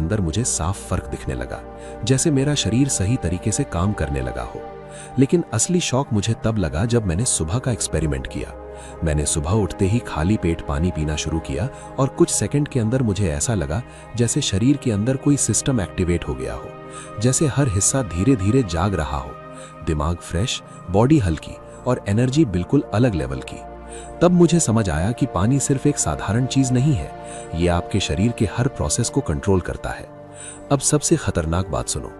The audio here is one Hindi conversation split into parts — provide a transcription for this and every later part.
अंदर मुझे साफ फर्क दिखने लगा, जैसे मेरा शरीर सही तरीके से काम करने लगा हो। लेकिन असली शौक मुझे तब लगा जब मैंने सुबह का एक्सपेरिमेंट किया। मैंने सुबह उठते ही खाली पेट पानी पीना शुरू किया और कुछ सेकंड के अंदर मुझे ऐसा लगा जैसे शरीर के अंदर कोई सिस्टम एक्टिवेट हो गया हो, जैसे हर हिस्सा धीरे धीरे जाग रहा हो। दिमाग फ्रेश, बॉडी हल्की और एनर्जी बिल्कुल अलग लेवल की। तब मुझे समझ आया कि पानी सिर्फ एक साधारण चीज नहीं है, ये आपके शरीर के हर प्रोसेस को कंट्रोल करता है। अब सबसे खतरनाक बात सुनो,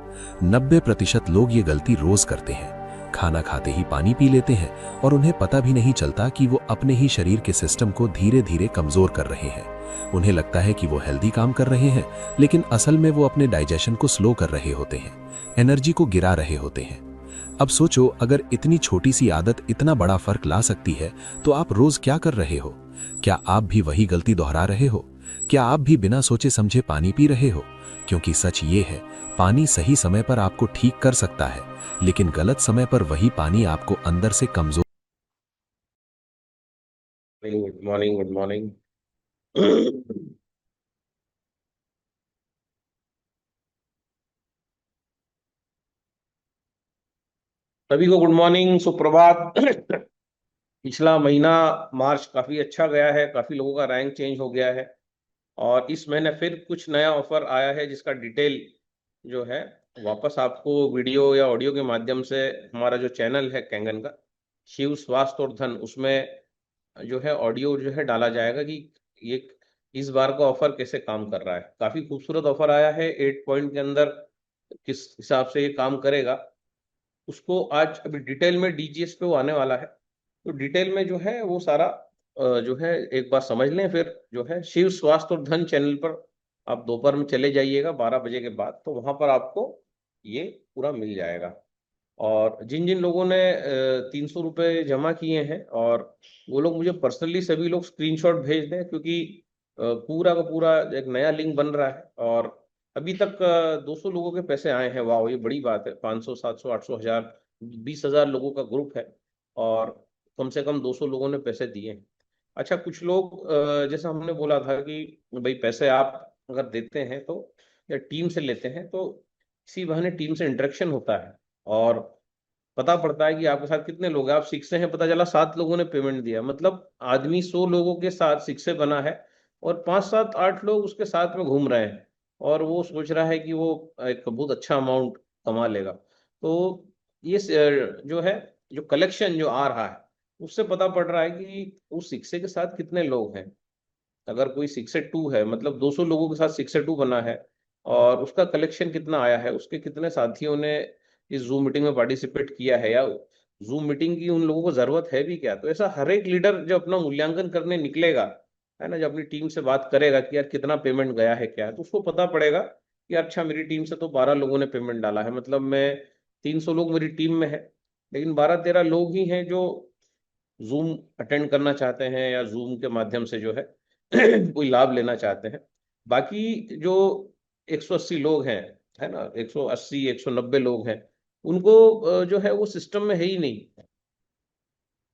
90% लोग ये गलती रोज करते हैं। खाना खाते ही पानी पी लेते हैं और उन्हें पता भी नहीं चलता कि वो अपने ही शरीर के सिस्टम को धीरे धीरे कमजोर कर रहे हैं। उन्हें लगता है कि वो हेल्दी काम कर रहे हैं, लेकिन असल में वो अपने डाइजेशन को स्लो कर रहे होते हैं, एनर्जी को गिरा रहे होते हैं। अब सोचो, अगर इतनी छोटी सी आदत इतना बड़ा फर्क ला सकती है, तो आप रोज क्या कर रहे हो? क्या आप भी वही गलती दोहरा रहे हो? क्या आप भी बिना सोचे समझे पानी पी रहे हो? क्योंकि सच ये है, पानी सही समय पर आपको ठीक कर सकता है, लेकिन गलत समय पर वही पानी आपको अंदर से कमजोर। Good morning, good morning. सभी को गुड मॉर्निंग, सुप्रभात। पिछला महीना मार्च काफी अच्छा गया है, काफी लोगों का रैंक चेंज हो गया है और इस महीने फिर कुछ नया ऑफर आया है जिसका डिटेल जो है वापस आपको वीडियो या ऑडियो के माध्यम से हमारा जो चैनल है कैंगन का, शिव स्वास्थ्य और धन, उसमें जो है ऑडियो जो है डाला जाएगा कि ये इस बार का ऑफर कैसे काम कर रहा है। काफी खूबसूरत ऑफर आया है, 8 पॉइंट के अंदर किस हिसाब से ये काम करेगा उसको आज अभी डिटेल में डीजीएस पे वो आने वाला है। तो डिटेल में जो है वो सारा जो है एक बार समझ लें, फिर जो है शिव स्वास्थ्य और धन चैनल पर आप दोपहर में चले जाइएगा 12 बजे के बाद, तो वहां पर आपको ये पूरा मिल जाएगा। और जिन जिन लोगों ने 300 रुपये जमा किए हैं, और वो लोग मुझे पर्सनली सभी लोग स्क्रीनशॉट भेज दें, क्योंकि पूरा का पूरा एक नया लिंक बन रहा है और अभी तक 200 लोगों के पैसे आए हैं। वाह, ये बड़ी बात है। 500, 700, 800, 1000, 20,000 लोगों का ग्रुप है और कम से कम 200 लोगों ने पैसे दिए हैं। अच्छा, कुछ लोग जैसा हमने बोला था कि भाई पैसे आप अगर देते हैं तो, या टीम से लेते हैं तो इसी बहाने टीम से इंटरेक्शन होता है और पता पड़ता है कि आपके साथ कितने लोग हैं। आप सिक्से हैं, पता चला 7 लोगों ने पेमेंट दिया, मतलब आदमी 100 लोगों के साथ सिक्से बना है और 5, 7, 8 लोग उसके साथ में घूम रहे हैं और वो सोच रहा है कि वो एक बहुत अच्छा अमाउंट कमा लेगा। तो ये जो है, जो कलेक्शन जो आ रहा है उससे पता पड़ रहा है कि उस सिक्से के साथ कितने लोग हैं। अगर कोई 6 से 2 है, मतलब 200 लोगों के साथ 6 से 2 बना है और उसका कलेक्शन कितना आया है, उसके कितने साथियों ने इस जूम मीटिंग में पार्टिसिपेट किया है, या जूम मीटिंग की उन लोगों को जरूरत है भी क्या। तो ऐसा हर एक लीडर जो अपना मूल्यांकन करने निकलेगा, है ना, जब अपनी टीम से बात करेगा कि यार कितना पेमेंट गया है क्या है, तो उसको पता पड़ेगा कि अच्छा मेरी टीम से तो 12 लोगों ने पेमेंट डाला है, मतलब मैं 300 लोग मेरी टीम में है, लेकिन 12-13 लोग ही हैं जो जूम अटेंड करना चाहते हैं या जूम के माध्यम से जो है कोई लाभ लेना चाहते हैं। बाकी जो 180 लोग हैं, है ना, 180, 190 लोग हैं, उनको जो है वो सिस्टम में है ही नहीं।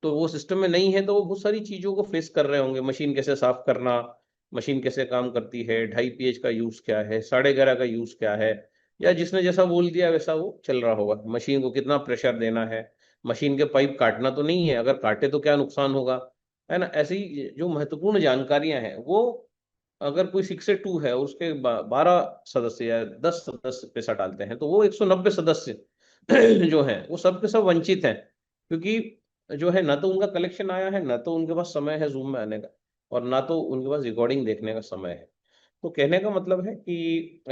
तो वो सिस्टम में नहीं है तो वो बहुत सारी चीजों को फेस कर रहे होंगे। मशीन कैसे साफ करना, मशीन कैसे काम करती है, 2.5 pH का यूज क्या है, 11.5 का यूज क्या है, या जिसने जैसा बोल दिया वैसा वो चल रहा होगा। मशीन को कितना प्रेशर देना है, मशीन के पाइप काटना तो नहीं है, अगर काटे तो क्या नुकसान होगा, है ना। ऐसी जो महत्वपूर्ण जानकारियां हैं वो, अगर कोई 6 से 2 है और उसके 12 सदस्य या 10 सदस्य पैसा डालते हैं, तो वो 190 सदस्य जो हैं वो सब के सब वंचित हैं, क्योंकि जो है ना तो उनका कलेक्शन आया है, ना तो उनके पास समय है जूम में आने का, और ना तो उनके पास रिकॉर्डिंग देखने का समय है। तो कहने का मतलब है कि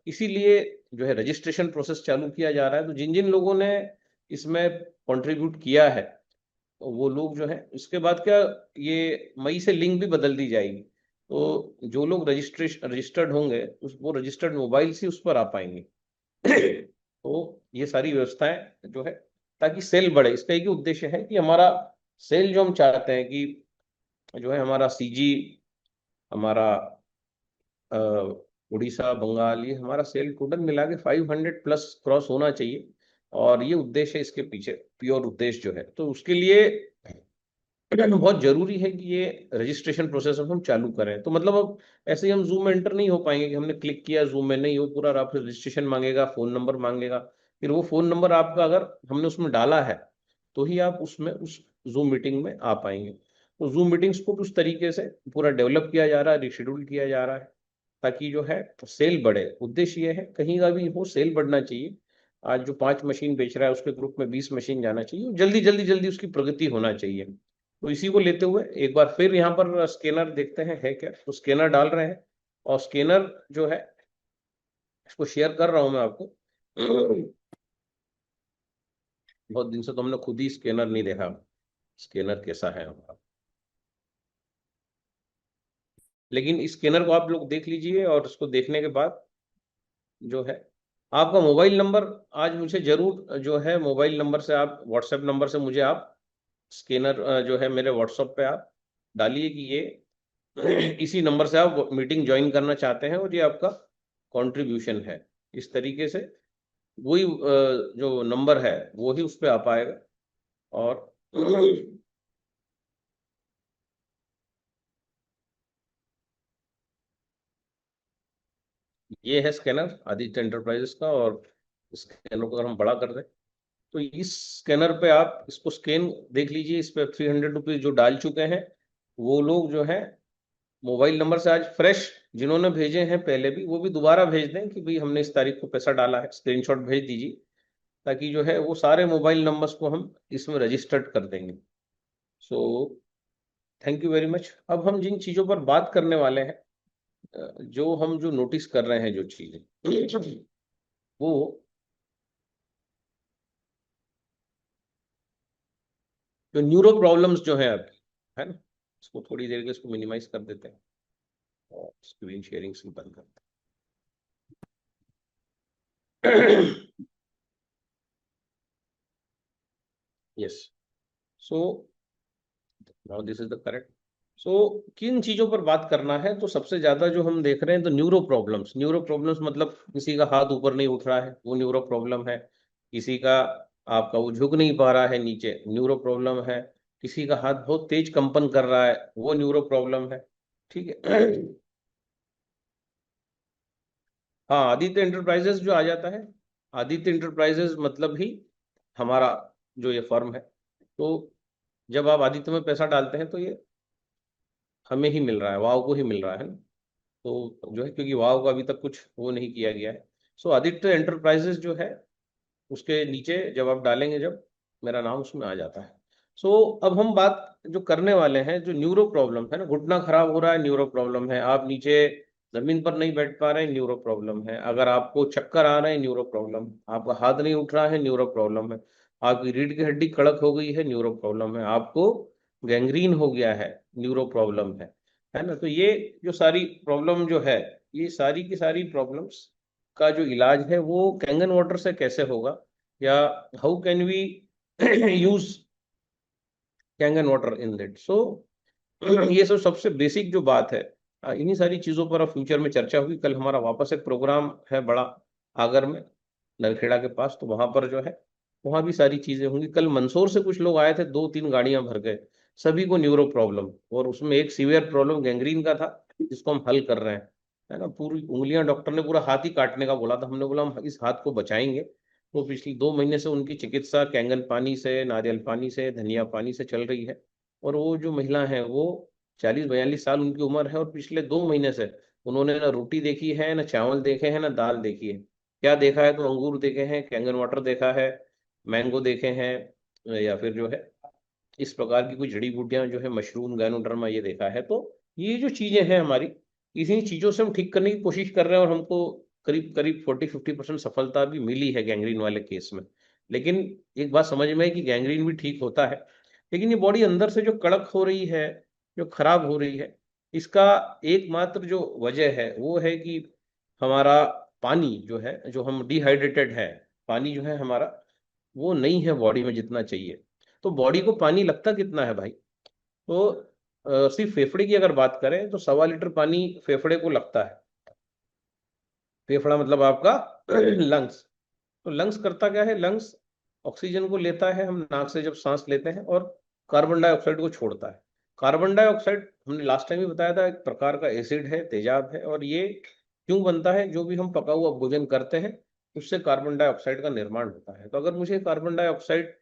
इसीलिए जो है रजिस्ट्रेशन प्रोसेस चालू किया जा रहा है। तो जिन जिन लोगों ने इसमें कंट्रीब्यूट किया है, तो वो लोग जो है, इसके बाद क्या, ये मई से लिंक भी बदल दी जाएगी, तो जो लोग रजिस्टर्ड होंगे वो रजिस्टर्ड मोबाइल से उस पर आ पाएंगे। तो ये सारी व्यवस्थाएं जो है, ताकि सेल बढ़े। इसका एक ही उद्देश्य है कि हमारा सेल जो हम चाहते हैं कि जो है हमारा सीजी, हमारा अ, उड़ीसा, बंगाल, ये हमारा सेल टोटल मिला के 500+ क्रॉस होना चाहिए। और ये उद्देश्य है इसके पीछे, प्योर उद्देश्य जो है। तो उसके लिए बहुत जरूरी है कि ये रजिस्ट्रेशन प्रोसेस हम चालू करें। तो मतलब अब ऐसे ही हम जूम में एंटर नहीं हो पाएंगे कि हमने क्लिक किया जूम में, नहीं, वो पूरा आपसे रजिस्ट्रेशन मांगेगा, फोन नंबर मांगेगा, फिर वो फोन नंबर आपका अगर हमने उसमें डाला है तो ही आप उसमें उस जूम मीटिंग में आ पाएंगे। तो जूम मीटिंग्स को उस तरीके से पूरा डेवलप किया जा रहा है, रिशेड्यूल किया जा रहा है, ताकि जो है सेल बढ़े। उद्देश्य ये है कहीं का भी हो सेल बढ़ना चाहिए। आज जो 5 मशीन बेच रहा है उसके ग्रुप में 20 मशीन जाना चाहिए, जल्दी जल्दी जल्दी उसकी प्रगति होना चाहिए। तो इसी को लेते हुए एक बार फिर यहाँ पर स्कैनर देखते हैं है क्या, तो स्कैनर डाल रहे हैं। और स्कैनर जो है इसको शेयर कर रहा हूं मैं आपको। बहुत दिन से तो हमने खुद ही स्कैनर नहीं देखा, स्कैनर कैसा है हमारा। लेकिन इस स्कैनर को आप लोग देख लीजिए, और इसको देखने के बाद जो है आपका मोबाइल नंबर, आज मुझे जरूर जो है मोबाइल नंबर से आप व्हाट्सएप नंबर से मुझे आप स्कैनर जो है मेरे व्हाट्सएप पे आप डालिए कि ये इसी नंबर से आप मीटिंग ज्वाइन करना चाहते हैं और ये आपका कंट्रीब्यूशन है। इस तरीके से वही जो नंबर है वो ही उस पर आ पाएगा। और ये है स्कैनर आदित्य एंटरप्राइजेस का। और स्कैनर को अगर हम बड़ा कर दें तो इस स्कैनर पे आप इसको स्कैन देख लीजिए। इस पे 300 रुपीज जो डाल चुके हैं वो लोग जो है मोबाइल नंबर से आज फ्रेश, जिन्होंने भेजे हैं पहले भी, वो भी दोबारा भेज दें कि भाई हमने इस तारीख को पैसा डाला है, स्क्रीनशॉट भेज दीजिए, ताकि जो है वो सारे मोबाइल नंबर्स को हम इसमें रजिस्टर्ड कर देंगे। So thank you very much. अब हम जिन चीज़ों पर बात करने वाले हैं, जो हम जो नोटिस कर रहे हैं जो चीज़ें, वो जो न्यूरो प्रॉब्लम्स जो है आपकी, है ना, इसको थोड़ी देर के इसको मिनिमाइज कर देते हैं और स्क्रीन शेयरिंग से बंद करते हैं। Yes, so now this is the correct. So किन चीजों पर बात करना है, तो सबसे ज्यादा जो हम देख रहे हैं तो न्यूरो प्रॉब्लम्स। न्यूरो प्रॉब्लम्स मतलब किसी का हाथ ऊपर नहीं उठ रहा है, वो न्यूरो प्रॉब्लम है। किसी का आपका वो झुक नहीं पा रहा है नीचे, न्यूरो प्रॉब्लम है। किसी का हाथ बहुत तेज कंपन कर रहा है, वो न्यूरो प्रॉब्लम है। ठीक है। हाँ, आदित्य एंटरप्राइजेस जो आ जाता है, आदित्य एंटरप्राइजेस मतलब ही हमारा जो ये फर्म है। तो जब आप आदित्य में पैसा डालते हैं तो ये हमें ही मिल रहा है, वाव को ही मिल रहा है ना। तो जो है क्योंकि वाव का अभी तक कुछ वो नहीं किया गया है। सो आदित्य एंटरप्राइजेस जो है उसके नीचे जब आप डालेंगे, जब मेरा नाम उसमें आ जाता है। सो अब हम बात जो करने वाले हैं, जो न्यूरो प्रॉब्लम है ना, घुटना खराब हो रहा है नीरो प्रॉब्लम है, आप नीचे जमीन पर नहीं बैठ पा रहे हैं न्यूरो प्रॉब्लम है, अगर आपको चक्कर आ रहे हैं न्यूरो प्रॉब्लम, आपका हाथ नहीं उठ रहा है न्यूरो प्रॉब्लम है, आपकी रीढ़ की हड्डी कड़क हो गई है न्यूरो प्रॉब्लम है, आपको गैंग्रीन हो गया है न्यूरो प्रॉब्लम है ना। तो ये जो सारी प्रॉब्लम जो है, ये सारी की सारी प्रॉब्लम्स का जो इलाज है वो कैंगन वाटर से कैसे होगा, या how can we use Kangen water in that. So ये सब सबसे बेसिक जो बात है, इन्हीं सारी चीजों पर अब फ्यूचर में चर्चा होगी। कल हमारा वापस एक प्रोग्राम है बड़ा, आगर में, नलखेड़ा के पास, तो वहां पर जो है वहां भी सारी चीजें होंगी। कल मंदसौर से कुछ लोग आए थे, 2-3 गाड़ियां भर गए, सभी को न्यूरो प्रॉब्लम, और उसमें एक सीवियर प्रॉब्लम गैंग्रीन का था, जिसको हम हल कर रहे हैं, है ना। पूरी उंगलियां, डॉक्टर ने पूरा हाथ ही काटने का बोला था, हमने बोला हम इस हाथ को बचाएंगे। तो पिछली 2 महीने से उनकी चिकित्सा कैंगन पानी से, नारियल पानी से, धनिया पानी से चल रही है। और वो जो महिला है वो 40-42 साल उनकी उम्र है, और पिछले 2 महीने से उन्होंने ना रोटी देखी है, ना चावल देखे हैं, ना दाल देखी है। क्या देखा है, तो अंगूर देखे हैं, कैंगन वाटर देखा है, मैंगो देखे हैं, या फिर जो है इस प्रकार की कुछ जड़ी बूटियां जो है, मशरूम, गैनोडर्मा, ये देखा है। तो ये जो चीजें हैं हमारी, इन्हीं चीजों से हम ठीक करने की कोशिश कर रहे हैं, और हमको करीब करीब 40-50% सफलता भी मिली है गैंग्रीन वाले केस में। लेकिन एक बात समझ में है कि गैंग्रीन भी ठीक होता है, लेकिन ये बॉडी अंदर से जो कड़क हो रही है, जो खराब हो रही है, इसका एकमात्र जो वजह है वो है कि हमारा पानी जो है, जो हम डिहाइड्रेटेड है, पानी जो है हमारा वो नहीं है बॉडी में जितना चाहिए। तो बॉडी को पानी लगता कितना है भाई, तो सिर्फ फेफड़े की अगर बात करें तो 1.25 लीटर पानी फेफड़े को लगता है। फेफड़ा मतलब आपका लंग्स। तो लंग्स करता क्या है, लंग्स ऑक्सीजन को लेता है, हम नाक से जब सांस लेते हैं, और कार्बन डाइऑक्साइड को छोड़ता है। कार्बन डाइऑक्साइड हमने लास्ट टाइम भी बताया था, एक प्रकार का एसिड है, तेजाब है, और ये क्यों बनता है? जो भी हम पका हुआ भोजन करते हैं उससे कार्बन डाइऑक्साइड का निर्माण होता है। तो अगर मुझे कार्बन डाइऑक्साइड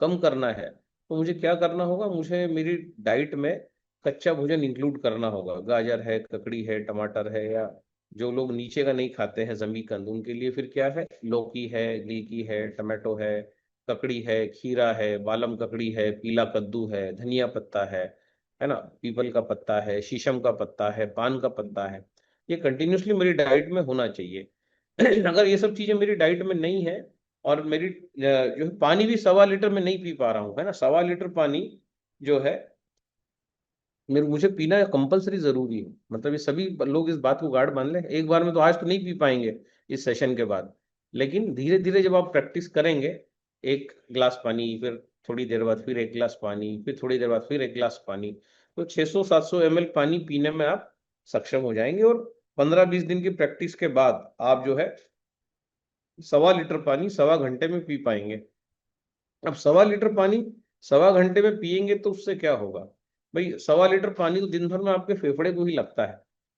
कम करना है तो मुझे क्या करना होगा? मुझे मेरी डाइट में कच्चा भोजन इंक्लूड करना होगा। गाजर है, ककड़ी है, टमाटर है, या जो लोग नीचे का नहीं खाते हैं जमीकंद, उनके लिए फिर क्या है? लौकी है, लीकी है, टमाटो है, ककड़ी है, खीरा है, बालम ककड़ी है, पीला कद्दू है, धनिया पत्ता है ना, पीपल का पत्ता है, शीशम का पत्ता है, पान का पत्ता है। ये कंटिन्यूसली मेरी डाइट में होना चाहिए। अगर ये सब चीजें मेरी डाइट में नहीं है, और मेरी जो है पानी भी 1.25 लीटर में नहीं पी पा रहा हूँ, है ना, 1.25 लीटर पानी जो है मेरे मुझे पीना कंपलसरी जरूरी है। मतलब ये सभी लोग इस बात को गार्ड मान लें। एक बार में तो आज तो नहीं पी पाएंगे इस सेशन के बाद, लेकिन धीरे धीरे जब आप प्रैक्टिस करेंगे, 1 गिलास पानी, फिर थोड़ी देर बाद फिर 1 गिलास पानी, फिर थोड़ी देर बाद फिर 1 गिलास पानी, तो 600-700 ml पानी पीने में आप सक्षम हो जाएंगे। और 15-20 दिन की प्रैक्टिस के बाद आप जो है 1.25 लीटर पानी 1.25 घंटे में पी पाएंगे। अब 1.25 लीटर पानी 1.25 घंटे में पिएंगे तो उससे क्या होगा? भाई 1.25 लीटर पानी तो दिन भर में आपके फेफड़े को ही लगता है।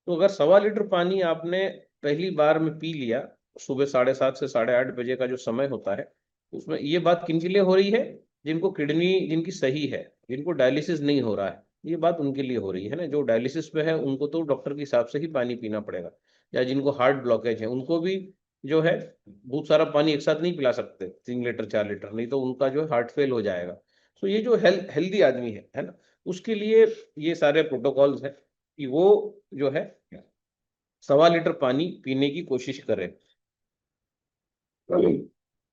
तो अगर 1.25 लीटर पानी आपने पहली बार में पी लिया, सुबह 7:30 से 8:30 बजे का जो समय होता है, उसमें ये बात किन के लिए हो रही है? जिनको किडनी जिनकी सही है, जिनको डायलिसिस नहीं हो रहा है, ये बात उनके लिए हो रही है ना। जो डायलिसिस पे है उनको तो डॉक्टर के हिसाब से ही पानी पीना पड़ेगा। या जिनको हार्ट ब्लॉकेज है उनको भी जो है बहुत सारा पानी एक साथ नहीं पिला सकते, 3 लीटर 4 लीटर, नहीं तो उनका जो है हार्ट फेल हो जाएगा। तो ये जो हेल्दी आदमी है ना, उसके लिए ये सारे प्रोटोकॉल्स हैं कि वो जो है 1.25 लीटर पानी पीने की कोशिश करें।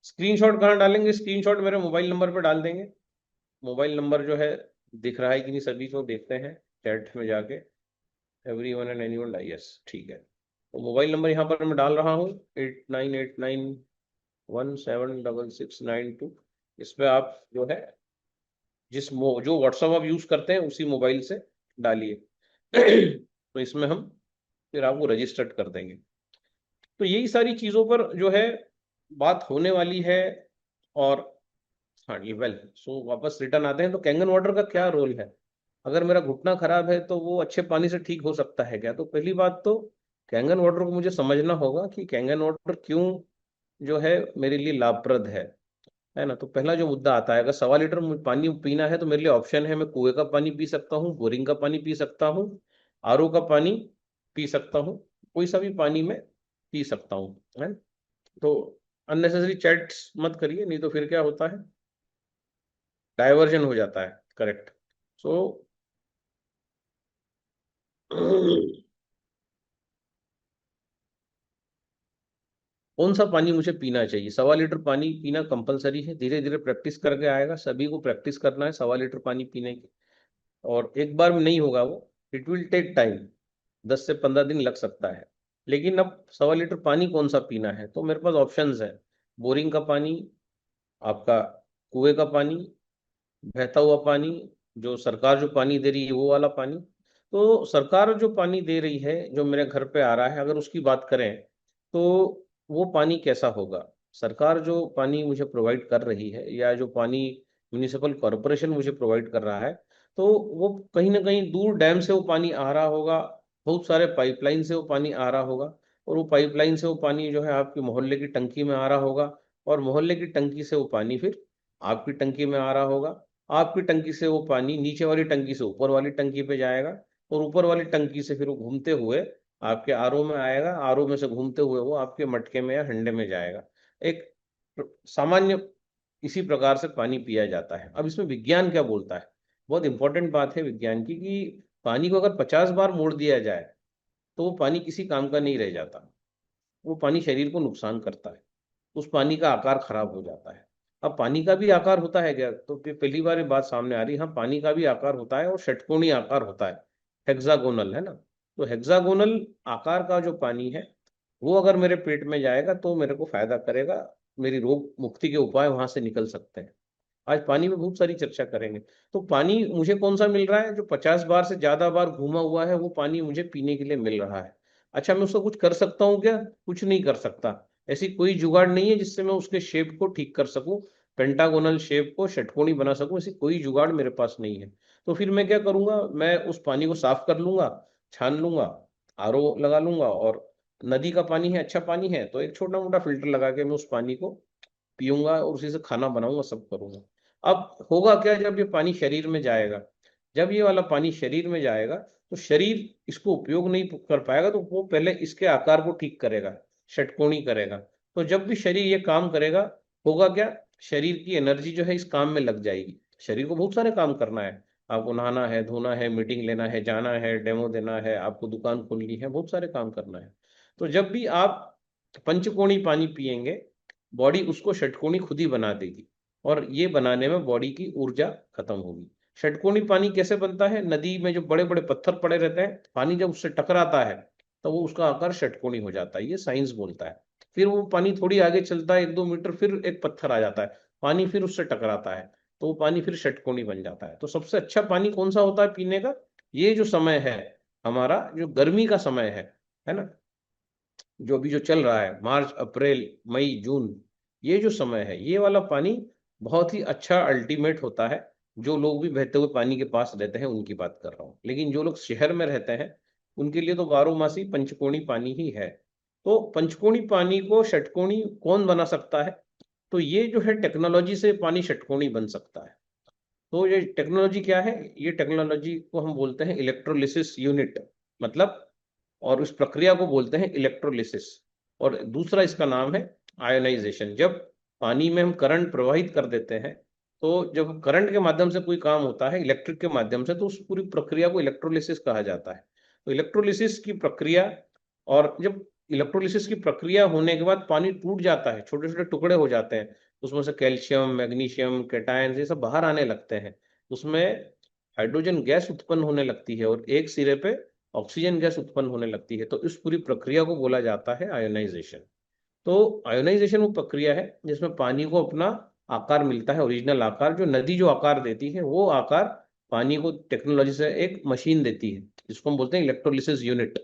स्क्रीनशॉट कहाँ डालेंगे? स्क्रीनशॉट मेरे मोबाइल नंबर पर डाल देंगे। मोबाइल नंबर जो है दिख रहा है कि नहीं सभी को? देखते हैं चैट में जाके। everyone and anyone, यस ठीक है। तो मोबाइल नंबर यहाँ पर मैं डाल रहा हूँ, 8989176692। इस पे आप जो है जो व्हाट्सअप आप यूज करते हैं उसी मोबाइल से डालिए। तो इसमें हम फिर आपको रजिस्टर्ड कर देंगे। तो यही सारी चीजों पर जो है बात होने वाली है। और हाँ ये वेल, सो वापस रिटर्न आते हैं। तो कैंगन वाटर का क्या रोल है? अगर मेरा घुटना खराब है तो वो अच्छे पानी से ठीक हो सकता है क्या? तो पहली बात तो कैंगन वाटर को मुझे समझना होगा कि कैंगन वाटर क्यों जो है मेरे लिए लाभप्रद है ना। तो पहला जो मुद्दा आता है, अगर 1.25 लीटर पानी पीना है तो मेरे लिए ऑप्शन है, मैं कुएं का पानी पी सकता हूँ, बोरिंग का पानी पी सकता हूँ, आरओ का पानी पी सकता हूँ, कोई सा भी पानी मैं पी सकता हूँ, है। तो अननेसेसरी चैट्स मत करिए, नहीं तो फिर क्या होता है, डाइवर्जन हो जाता है। करेक्ट। सो कौन सा पानी मुझे पीना चाहिए? 1.25 लीटर पानी पीना कंपलसरी है, धीरे धीरे प्रैक्टिस करके आएगा। सभी को प्रैक्टिस करना है 1.25 लीटर पानी पीने की, और एक बार में नहीं होगा वो, इट विल टेक टाइम, 10 से 15 दिन लग सकता है। लेकिन अब 1.25 लीटर पानी कौन सा पीना है? तो मेरे पास ऑप्शंस है, बोरिंग का पानी, आपका कुएं का पानी, बहता हुआ पानी, जो सरकार जो पानी दे रही है वो वाला पानी। तो सरकार जो पानी दे रही है जो मेरे घर पे आ रहा है, अगर उसकी बात करें तो वो पानी कैसा होगा? सरकार जो पानी मुझे प्रोवाइड कर रही है, या जो पानी म्यूनिसिपल कॉरपोरेशन मुझे प्रोवाइड कर रहा है, तो वो कहीं ना कहीं दूर डैम से वो पानी आ रहा होगा, बहुत सारे पाइपलाइन से वो पानी आ रहा होगा, और वो पाइपलाइन से वो पानी जो है आपके मोहल्ले की टंकी में आ रहा होगा, और मोहल्ले की टंकी से वो पानी फिर आपकी टंकी में आ रहा होगा। आपकी टंकी से वो पानी नीचे वाली टंकी से ऊपर वाली टंकी पे जाएगा, और ऊपर वाली टंकी से फिर वो घूमते हुए आपके आरओ में आएगा, आरओ में से घूमते हुए वो आपके मटके में या हंडे में जाएगा। एक सामान्य इसी प्रकार से पानी पिया जाता है। अब इसमें विज्ञान क्या बोलता है? बहुत इंपॉर्टेंट बात है विज्ञान की, कि पानी को अगर 50 बार मोड़ दिया जाए तो वो पानी किसी काम का नहीं रह जाता। वो पानी शरीर को नुकसान करता है, उस पानी का आकार खराब हो जाता है। अब पानी का भी आकार होता है क्या? तो पहली बार ये बात सामने आ रही है, हाँ पानी का भी आकार होता है, और षटकोणीय आकार होता है, हेक्सागोनल, है ना। तो हेक्सागोनल आकार का जो पानी है वो अगर मेरे पेट में जाएगा तो मेरे को फायदा करेगा, मेरी रोग मुक्ति के उपाय वहां से निकल सकते हैं। आज पानी में बहुत सारी चर्चा करेंगे। तो पानी मुझे कौन सा मिल रहा है? जो 50 बार से ज्यादा बार घूमा हुआ है वो पानी मुझे पीने के लिए मिल रहा है। अच्छा, मैं उसको कुछ कर सकता हूँ क्या? कुछ नहीं कर सकता। ऐसी कोई जुगाड़ नहीं है जिससे मैं उसके शेप को ठीक कर सकूं। पेंटागोनल शेप को षटकोणी बना सकूं, ऐसी कोई जुगाड़ मेरे पास नहीं है। तो फिर मैं क्या करूंगा, मैं उस पानी को साफ कर लूंगा, छान लूंगा, आरओ लगा लूंगा, और नदी का पानी है, अच्छा पानी है, तो एक छोटा मोटा फिल्टर लगा के मैं उस पानी को पीऊंगा और उसी से खाना बनाऊंगा, सब करूंगा। अब होगा क्या, जब ये पानी शरीर में जाएगा, जब ये वाला पानी शरीर में जाएगा, तो शरीर इसको उपयोग नहीं कर पाएगा, तो वो पहले इसके आकार को ठीक करेगा, षटकोणी करेगा। तो जब भी शरीर ये काम करेगा, होगा क्या, शरीर की एनर्जी जो है इस काम में लग जाएगी। शरीर को बहुत सारे काम करना है, आपको नहाना है, धोना है, मीटिंग लेना है, जाना है, डेमो देना है, आपको दुकान खोलनी है, बहुत सारे काम करना है। तो जब भी आप पंचकोणी पानी पिएंगे, बॉडी उसको षटकोणी खुद ही बना देगी, और ये बनाने में बॉडी की ऊर्जा खत्म होगी। षटकोणी पानी कैसे बनता है, नदी में जो बड़े बड़े पत्थर पड़े रहते हैं, पानी जब उससे टकराता है तो वो उसका आकार षटकोणी हो जाता है, ये साइंस बोलता है। फिर वो पानी थोड़ी आगे चलता है 1-2 मीटर, फिर एक पत्थर आ जाता है, पानी फिर उससे टकराता है, तो वो पानी फिर षटकोणी बन जाता है। तो सबसे अच्छा पानी कौन सा होता है पीने का, ये जो समय है हमारा, जो गर्मी का समय है ना, जो अभी जो चल रहा है, मार्च अप्रैल मई जून, ये जो समय है, ये वाला पानी बहुत ही अच्छा अल्टीमेट होता है। जो लोग भी बहते हुए पानी के पास रहते हैं उनकी बात कर रहा हूँ, लेकिन जो लोग शहर में रहते हैं उनके लिए तो बारहमासी पंचकोणी पानी ही है। तो पंचकोणी पानी को षटकोणी कौन बना सकता है, तो ये जो है टेक्नोलॉजी से पानी षटकोणी बन सकता है। तो ये टेक्नोलॉजी क्या है, ये टेक्नोलॉजी को हम बोलते हैं इलेक्ट्रोलिसिस यूनिट, मतलब, और उस प्रक्रिया को बोलते हैं इलेक्ट्रोलिसिस। और दूसरा इसका नाम है आयोनाइजेशन। जब पानी में हम करंट प्रवाहित कर देते हैं, तो जब करंट के माध्यम से कोई काम होता है इलेक्ट्रिक के माध्यम से, तो उस पूरी प्रक्रिया को इलेक्ट्रोलिसिस कहा जाता है। तो इलेक्ट्रोलिसिस की प्रक्रिया, और जब इलेक्ट्रोलिसिस की प्रक्रिया होने के बाद पानी टूट जाता है, छोटे छोटे टुकड़े हो जाते हैं, उसमें से कैल्शियम, मैग्नीशियम, कैटायन, ये सब बाहर आने लगते हैं, उसमें हाइड्रोजन गैस उत्पन्न होने लगती है, और एक सिरे पे ऑक्सीजन गैस उत्पन्न होने लगती है। तो इस पूरी प्रक्रिया को बोला जाता है आयोनाइजेशन। तो आयोनाइजेशन वो प्रक्रिया है जिसमें पानी को अपना आकार मिलता है, ओरिजिनल आकार, जो नदी जो आकार देती है वो आकार पानी को टेक्नोलॉजी से एक मशीन देती है, जिसको हम बोलते हैं इलेक्ट्रोलिसिस यूनिट।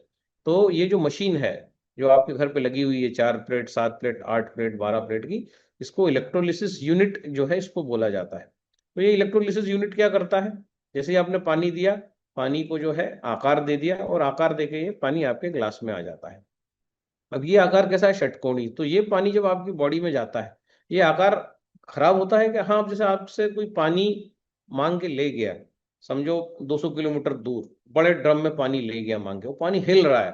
तो ये जो मशीन है, जो आपके घर पे लगी हुई है, 4 प्लेट, 7 प्लेट, 8 प्लेट, 12 प्लेट की, इसको इलेक्ट्रोलिसिस यूनिट जो है इसको बोला जाता है। तो ये इलेक्ट्रोलिसिस यूनिट क्या करता है, जैसे ही आपने पानी दिया, पानी को जो है आकार दे दिया, और आकार देके ये पानी आपके ग्लास में आ जाता है। अब ये आकार कैसा है, षटकोणी। तो ये पानी जब आपकी बॉडी में जाता है, ये आकार खराब होता है कि, हाँ, अब जैसे आपसे कोई पानी मांग के ले गया, समझो 200 किलोमीटर दूर बड़े ड्रम में पानी ले गया मांग के, वो पानी हिल रहा है,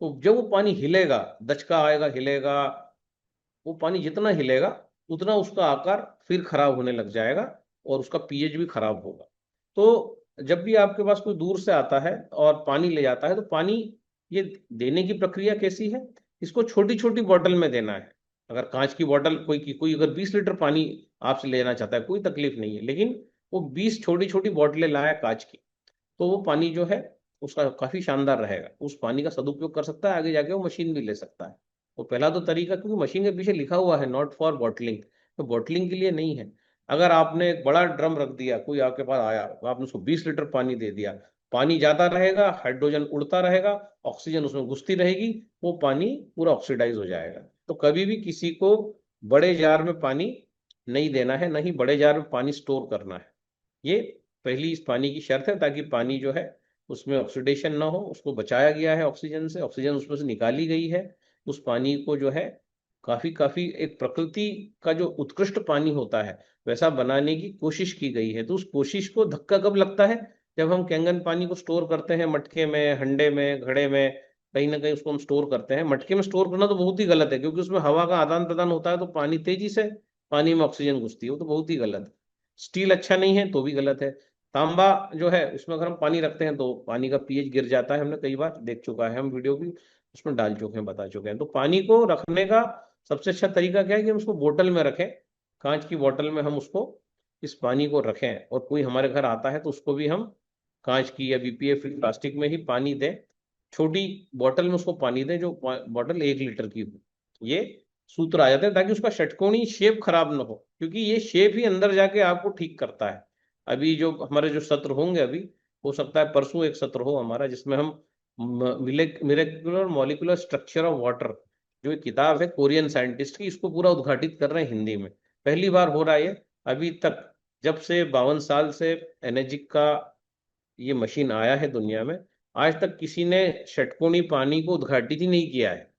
तो जब वो पानी हिलेगा, दचका आएगा, हिलेगा, वो पानी जितना हिलेगा उतना उसका आकार फिर खराब होने लग जाएगा, और उसका पीएच भी खराब होगा। तो जब भी आपके पास कोई दूर से आता है और पानी ले जाता है, तो पानी, ये देने की प्रक्रिया कैसी है, इसको छोटी छोटी बोतल में देना है। अगर कांच की बोतल, कोई अगर 20 लीटर पानी आपसे लेना चाहता है, कोई तकलीफ नहीं है, लेकिन वो 20 छोटी छोटी बोतलें लाए कांच की, तो वो पानी जो है उसका काफी शानदार रहेगा, उस पानी का सदुपयोग कर सकता है, आगे जाके वो मशीन भी ले सकता है। तो पहला तो तरीका, क्योंकि मशीन के पीछे लिखा हुआ है नॉट फॉर बॉटलिंग, तो बॉटलिंग के लिए नहीं है। अगर आपने एक बड़ा ड्रम रख दिया, कोई आपके पास आया, तो आपने उसको 20 लीटर पानी दे दिया, पानी जाता रहेगा, हाइड्रोजन उड़ता रहेगा, ऑक्सीजन उसमें घुसती रहेगी, वो पानी पूरा ऑक्सीडाइज हो जाएगा। तो कभी भी किसी को बड़े जार में पानी नहीं देना है, नहीं बड़े जार में पानी स्टोर करना है। ये पहली इस पानी की शर्त है, ताकि पानी जो है उसमें ऑक्सीडेशन ना हो, उसको बचाया गया है ऑक्सीजन से, ऑक्सीजन उसमें से निकाली गई है। उस पानी को जो है काफी काफी एक प्रकृति का जो उत्कृष्ट पानी होता है वैसा बनाने की कोशिश की गई है। तो उस कोशिश को धक्का कब लगता है, जब हम कैंगन पानी को स्टोर करते हैं मटके में, हंडे में, घड़े में, कहीं ना कहीं उसको हम स्टोर करते हैं। मटके में स्टोर करना तो बहुत ही गलत है, क्योंकि उसमें हवा का आदान प्रदान होता है, तो पानी तेजी से, पानी में ऑक्सीजन घुसती है, वो तो बहुत ही गलत है। स्टील अच्छा नहीं है तो भी गलत है। तांबा जो है उसमें अगर हम पानी रखते हैं तो पानी का पीएच गिर जाता है, हमने कई बार देख चुका है, हम वीडियो भी उसमें डाल चुके हैं, बता चुके हैं। तो पानी को रखने का सबसे अच्छा तरीका क्या है कि हम उसको बोतल में रखें, कांच की बोतल में हम उसको, इस पानी को रखें, और कोई हमारे घर आता है तो उसको भी हम कांच की या बीपीए प्लास्टिक में ही पानी दें, छोटी बोतल में उसको पानी दें, जो बोतल 1 लीटर की हो। ये सूत्र आ जाते हैं, ताकि उसका षटकोणी शेप खराब ना हो, क्योंकि ये शेप ही अंदर जाके आपको ठीक करता है। अभी जो हमारे जो सत्र होंगे अभी, हो सकता है परसों एक सत्र हो हमारा, जिसमें हम मिरेक्युलर मॉलिक्यूलर स्ट्रक्चर ऑफ वाटर, जो एक किताब है कोरियन साइंटिस्ट की, इसको पूरा उद्घाटित कर रहे हैं हिंदी में। पहली बार हो रहा है ये अभी तक, जब से 52 साल से एनर्जिक का ये मशीन आया है दुनिया में, आज तक किसी ने षटकोणी पानी को उद्घाटित ही नहीं किया है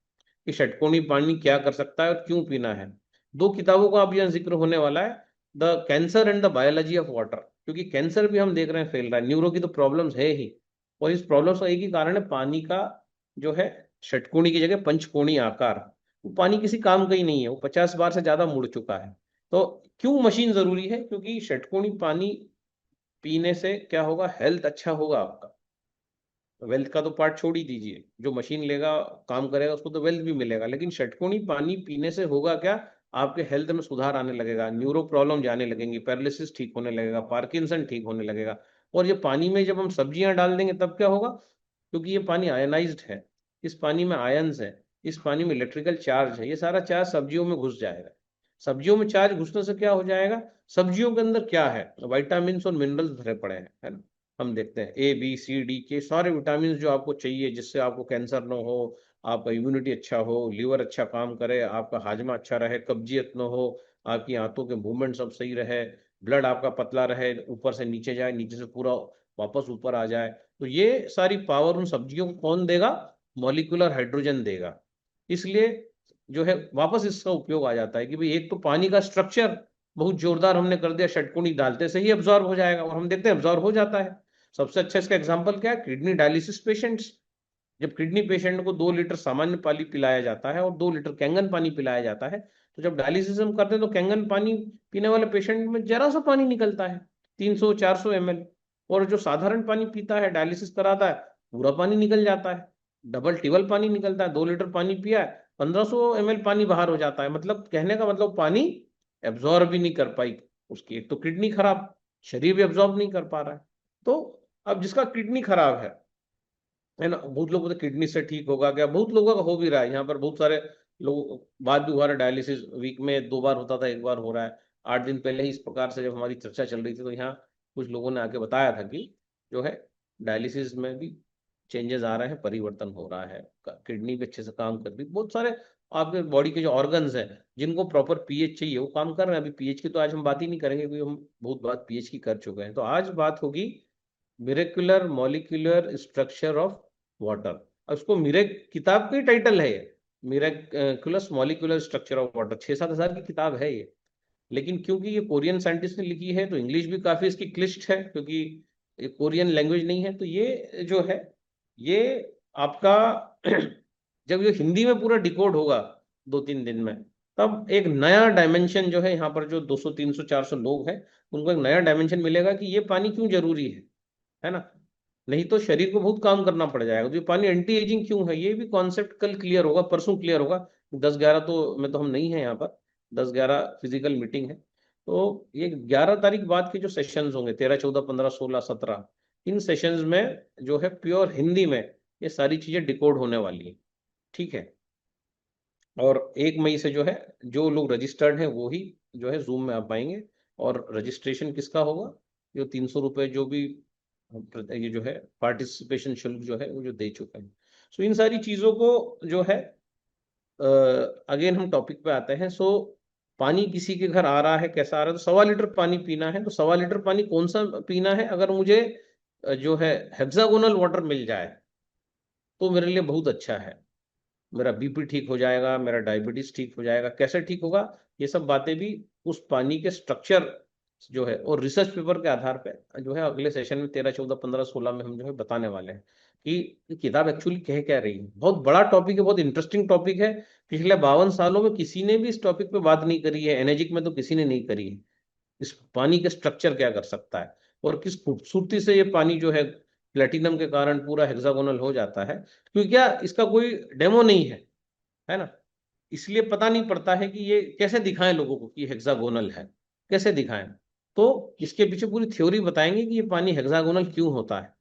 कि षटकोणी पानी क्या कर सकता है और क्यों पीना है। दो किताबों का अब यह जिक्र होने वाला है, the cancer and the biology of water, क्योंकि कैंसर भी हम देख रहे हैं फैल रहा है, न्यूरो की तो प्रॉब्लम्स है ही, और इस प्रॉब्लम्स का एक ही कारण है पानी का जो है षटकोणी की जगह पंचकोणी आकार। वो पानी किसी काम का ही नहीं है, वो 50 बार से ज्यादा मुड़ चुका है। तो क्यों मशीन जरूरी है? क्योंकि षटकोणी पानी पीने से क्या होगा, हेल्थ अच्छा होगा आपका। वेल्थ का तो पार्ट छोड़ ही दीजिए, जो मशीन लेगा काम करेगा उसको तो वेल्थ भी मिलेगा, लेकिन षटकोणी पानी पीने से होगा क्या, आपके हेल्थ में सुधार आने लगेगा, न्यूरो प्रॉब्लम जाने लगेंगी, पैरालिसिस ठीक होने लगेगा, पार्किंसन ठीक होने लगेगा। और ये पानी में जब हम सब्जियां डाल देंगे तब क्या होगा, क्योंकि ये पानी आयनाइज्ड है, इस पानी में आयंस है, इस पानी में इलेक्ट्रिकल चार्ज है, ये सारा चार्ज सब्जियों में घुस जाएगा। सब्जियों में चार्ज घुसने से क्या हो जाएगा, सब्जियों के अंदर क्या है, विटामिन और मिनरल्स भरे पड़े हैं, है ना। हम देखते हैं A B C D के सारे विटामिन जो आपको चाहिए, जिससे आपको कैंसर ना हो, आपका इम्यूनिटी अच्छा हो, लीवर अच्छा काम करे, आपका हाजमा अच्छा रहे, कब्जियत ना हो, आपकी आंतों के मूवमेंट सब सही रहे, ब्लड आपका पतला रहे, ऊपर से नीचे जाए, नीचे से पूरा वापस ऊपर आ जाए। तो ये सारी पावर उन सब्जियों को कौन देगा, मॉलिक्यूलर हाइड्रोजन देगा। इसलिए जो है वापस इसका उपयोग आ जाता है कि भाई एक तो पानी का स्ट्रक्चर बहुत जोरदार हमने कर दिया, षटकोणी डालते से ही अब्जॉर्ब हो जाएगा, और हम देखते हैं अब्जॉर्ब हो जाता है। सबसे अच्छा इसका एग्जांपल क्या है, किडनी डायलिसिस पेशेंट्स। जब किडनी पेशेंट को 2 लीटर सामान्य पानी पिलाया जाता है और 2 लीटर कैंगन पानी पिलाया जाता है, तो जब डायलिसिस हम करते हैं तो कैंगन पानी पीने वाले पेशेंट में जरा सा पानी निकलता है, 300-400 ml। और जो साधारण पानी पीता है, डायलिसिस कराता है, पूरा पानी निकल जाता है, डबल टिबल पानी निकलता है। 2 लीटर पानी पिया है, 1500 ml पानी बाहर हो जाता है। मतलब कहने का मतलब पानी एब्जॉर्ब भी नहीं कर पाई उसकी, एक तो किडनी खराब, शरीर भी एब्जॉर्ब नहीं कर पा रहा है। तो अब जिसका किडनी खराब है ना, बहुत लोगों को तो किडनी से ठीक होगा क्या, बहुत लोगों का हो भी रहा है, यहाँ पर बहुत सारे लोग बात भी हुआ है, डायलिसिस वीक में 2 बार होता था, 1 बार हो रहा है। 8 दिन पहले ही इस प्रकार से जब हमारी चर्चा चल रही थी, तो यहाँ कुछ लोगों ने आके बताया था कि जो है डायलिसिस में भी चेंजेस आ रहे हैं, परिवर्तन हो रहा है, किडनी भी अच्छे से काम कर रही, बहुत सारे आपके बॉडी के जो ऑर्गन्स हैं जिनको प्रॉपर पीएच चाहिए वो काम कर रहे हैं। अभी पीएच की तो आज हम बात ही नहीं करेंगे, क्योंकि हम बहुत बात पीएच की कर चुके हैं। तो आज बात होगी मिरेक्युलर मॉलिक्यूलर स्ट्रक्चर ऑफ वाटर। उसको मिरेक किताब की टाइटल है ये, miraculous molecular structure of water, 6-7 हजार की किताब है ये। लेकिन क्योंकि ये कोरियन साइंटिस्ट ने लिखी है तो इंग्लिश भी काफी इसकी क्लिष्ट है, क्योंकि ये कोरियन लैंग्वेज नहीं है। तो ये जो है ये आपका जब ये हिंदी में पूरा डिकोड होगा 2-3 दिन में, तब एक नया डायमेंशन जो है, यहाँ पर जो 200-300-400 लोग हैं उनको एक नया डायमेंशन मिलेगा कि ये पानी क्यों जरूरी है ना। नहीं तो शरीर को बहुत काम करना पड़ जाएगा। तो ये पानी एंटी एजिंग क्यों है, ये भी कॉन्सेप्ट कल क्लियर होगा, परसों क्लियर होगा। 10-11 तो में तो हम नहीं है यहाँ पर, 10-11 फिजिकल मीटिंग है। तो ये 11 तारीख बाद के जो सेशंस होंगे, 13, 14, 15, 16, 17, इन सेशंस में जो है प्योर हिंदी में ये सारी चीजें डिकोड होने वाली है, ठीक है। और 1 मई से जो है जो लोग रजिस्टर्ड हैं वो ही जो है जूम में आ पाएंगे। और रजिस्ट्रेशन किसका होगा, जो 300 रुपये जो भी ये जो है पार्टिसिपेशन शुल्क जो है वो जो दे चुके हैं। सो इन सारी चीजों को जो है अगेन हम टॉपिक पे आते हैं। सो पानी किसी के घर आ रहा है, कैसा आ रहा है, तो 1.25 लीटर पानी पीना है। तो 1.25 लीटर पानी कौन सा पीना है, अगर मुझे जो है हेक्सागोनल वाटर मिल जाए तो मेरे लिए बहुत अच्छा है। मेरा बीपी ठीक हो जाएगा, मेरा डायबिटीज ठीक हो जाएगा। कैसे ठीक होगा, ये सब बातें भी उस पानी के स्ट्रक्चर जो है और रिसर्च पेपर के आधार पे जो है अगले सेशन में 13, 14, 15, 16 में हम जो है बताने वाले हैं कि किताब एक्चुअली कह क्या रही है। बहुत बड़ा टॉपिक है, बहुत इंटरेस्टिंग टॉपिक है। पिछले 52 सालों में किसी ने भी इस टॉपिक पे बात नहीं करी है, एनर्जिक में तो किसी ने नहीं करी है। इस पानी के स्ट्रक्चर क्या कर सकता है और किस खूबसूरती से ये पानी जो है प्लेटिनम के कारण पूरा हेक्सागोनल हो जाता है, क्योंकि क्या इसका कोई डेमो नहीं है ना। इसलिए पता नहीं पड़ता है कि ये कैसे दिखाएं लोगों को कि हेक्सागोनल है, कैसे दिखाएं। तो इसके पीछे पूरी थ्योरी बताएंगे कि ये पानी हेक्सागोनल क्यों होता है।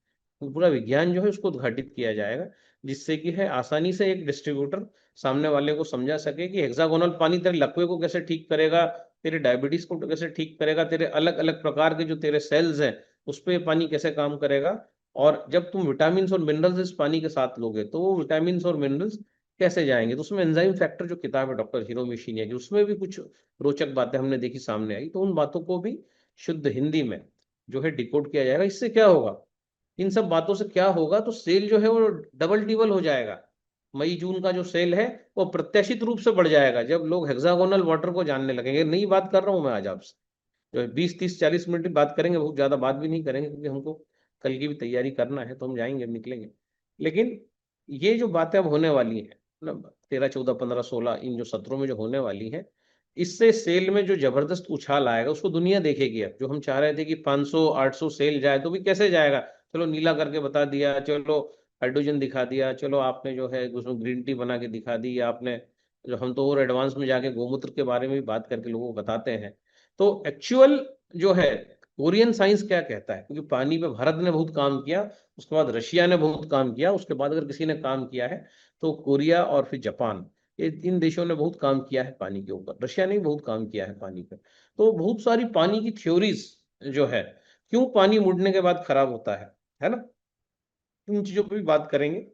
तो पूरा विज्ञान जो है उसको उद्घाटित किया जाएगा, जिससे कि है आसानी से एक डिस्ट्रीब्यूटर सामने वाले को समझा सके कि हेक्सागोनल पानी तेरे लकवे को कैसे ठीक करेगा, तेरे डायबिटीज को कैसे ठीक करेगा, तेरे अलग अलग प्रकार के जो तेरे सेल्स हैं उस पर पानी कैसे काम करेगा। और जब तुम विटामिन और मिनरल्स इस पानी के साथ लोगे तो वो विटामिन और मिनरल्स कैसे जाएंगे? तो उसमें एंजाइम फैक्टर जो किताब है डॉक्टर हिरोमी शिनिया की, उसमें भी कुछ रोचक बातें हमने देखी, सामने आई। तो उन बातों को भी शुद्ध हिंदी में जो है डिकोड किया जाएगा। इससे क्या होगा, इन सब बातों से क्या होगा, तो सेल जो है वो डबल टिबल हो जाएगा। मई जून का जो सेल है वो प्रत्याशित रूप से बढ़ जाएगा जब लोग हेक्सागोनल वाटर को जानने लगेंगे। नई बात कर रहा हूं मैं आज आपसे, जो है 20 30 40 मिनट की बात करेंगे, बहुत ज्यादा बात भी नहीं करेंगे, क्योंकि हमको कल की भी तैयारी करना है, तो हम जाएंगे, अब निकलेंगे। लेकिन ये जो बातें अब होने वाली हैं ना, 13 14 15 16 इन जो सत्रों में जो होने वाली है, इससे सेल में जो जबरदस्त उछाल आएगा उसको दुनिया देखेगी। अब जो हम चाह रहे थे कि 500 800 सेल जाए, तो भी कैसे जाएगा? चलो नीला करके बता दिया, चलो हाइड्रोजन दिखा दिया, चलो आपने जो है उसमें ग्रीन टी बना के दिखा दी, या आपने जो, हम तो और एडवांस में जाके गोमूत्र के बारे में भी बात करके लोगों को बताते हैं। तो एक्चुअल जो है कोरियन साइंस क्या कहता है, क्योंकि पानी पे भारत ने बहुत काम किया, उसके बाद रशिया ने बहुत काम किया, उसके बाद अगर किसी ने काम किया है तो कोरिया और फिर जापान, ये इन देशों ने बहुत काम किया है पानी के ऊपर। रशिया ने भी बहुत काम किया है पानी पे। तो बहुत सारी पानी की थ्योरीज जो है, क्यों पानी मुड़ने के बाद खराब होता है ना, इन चीजों पे भी बात करेंगे।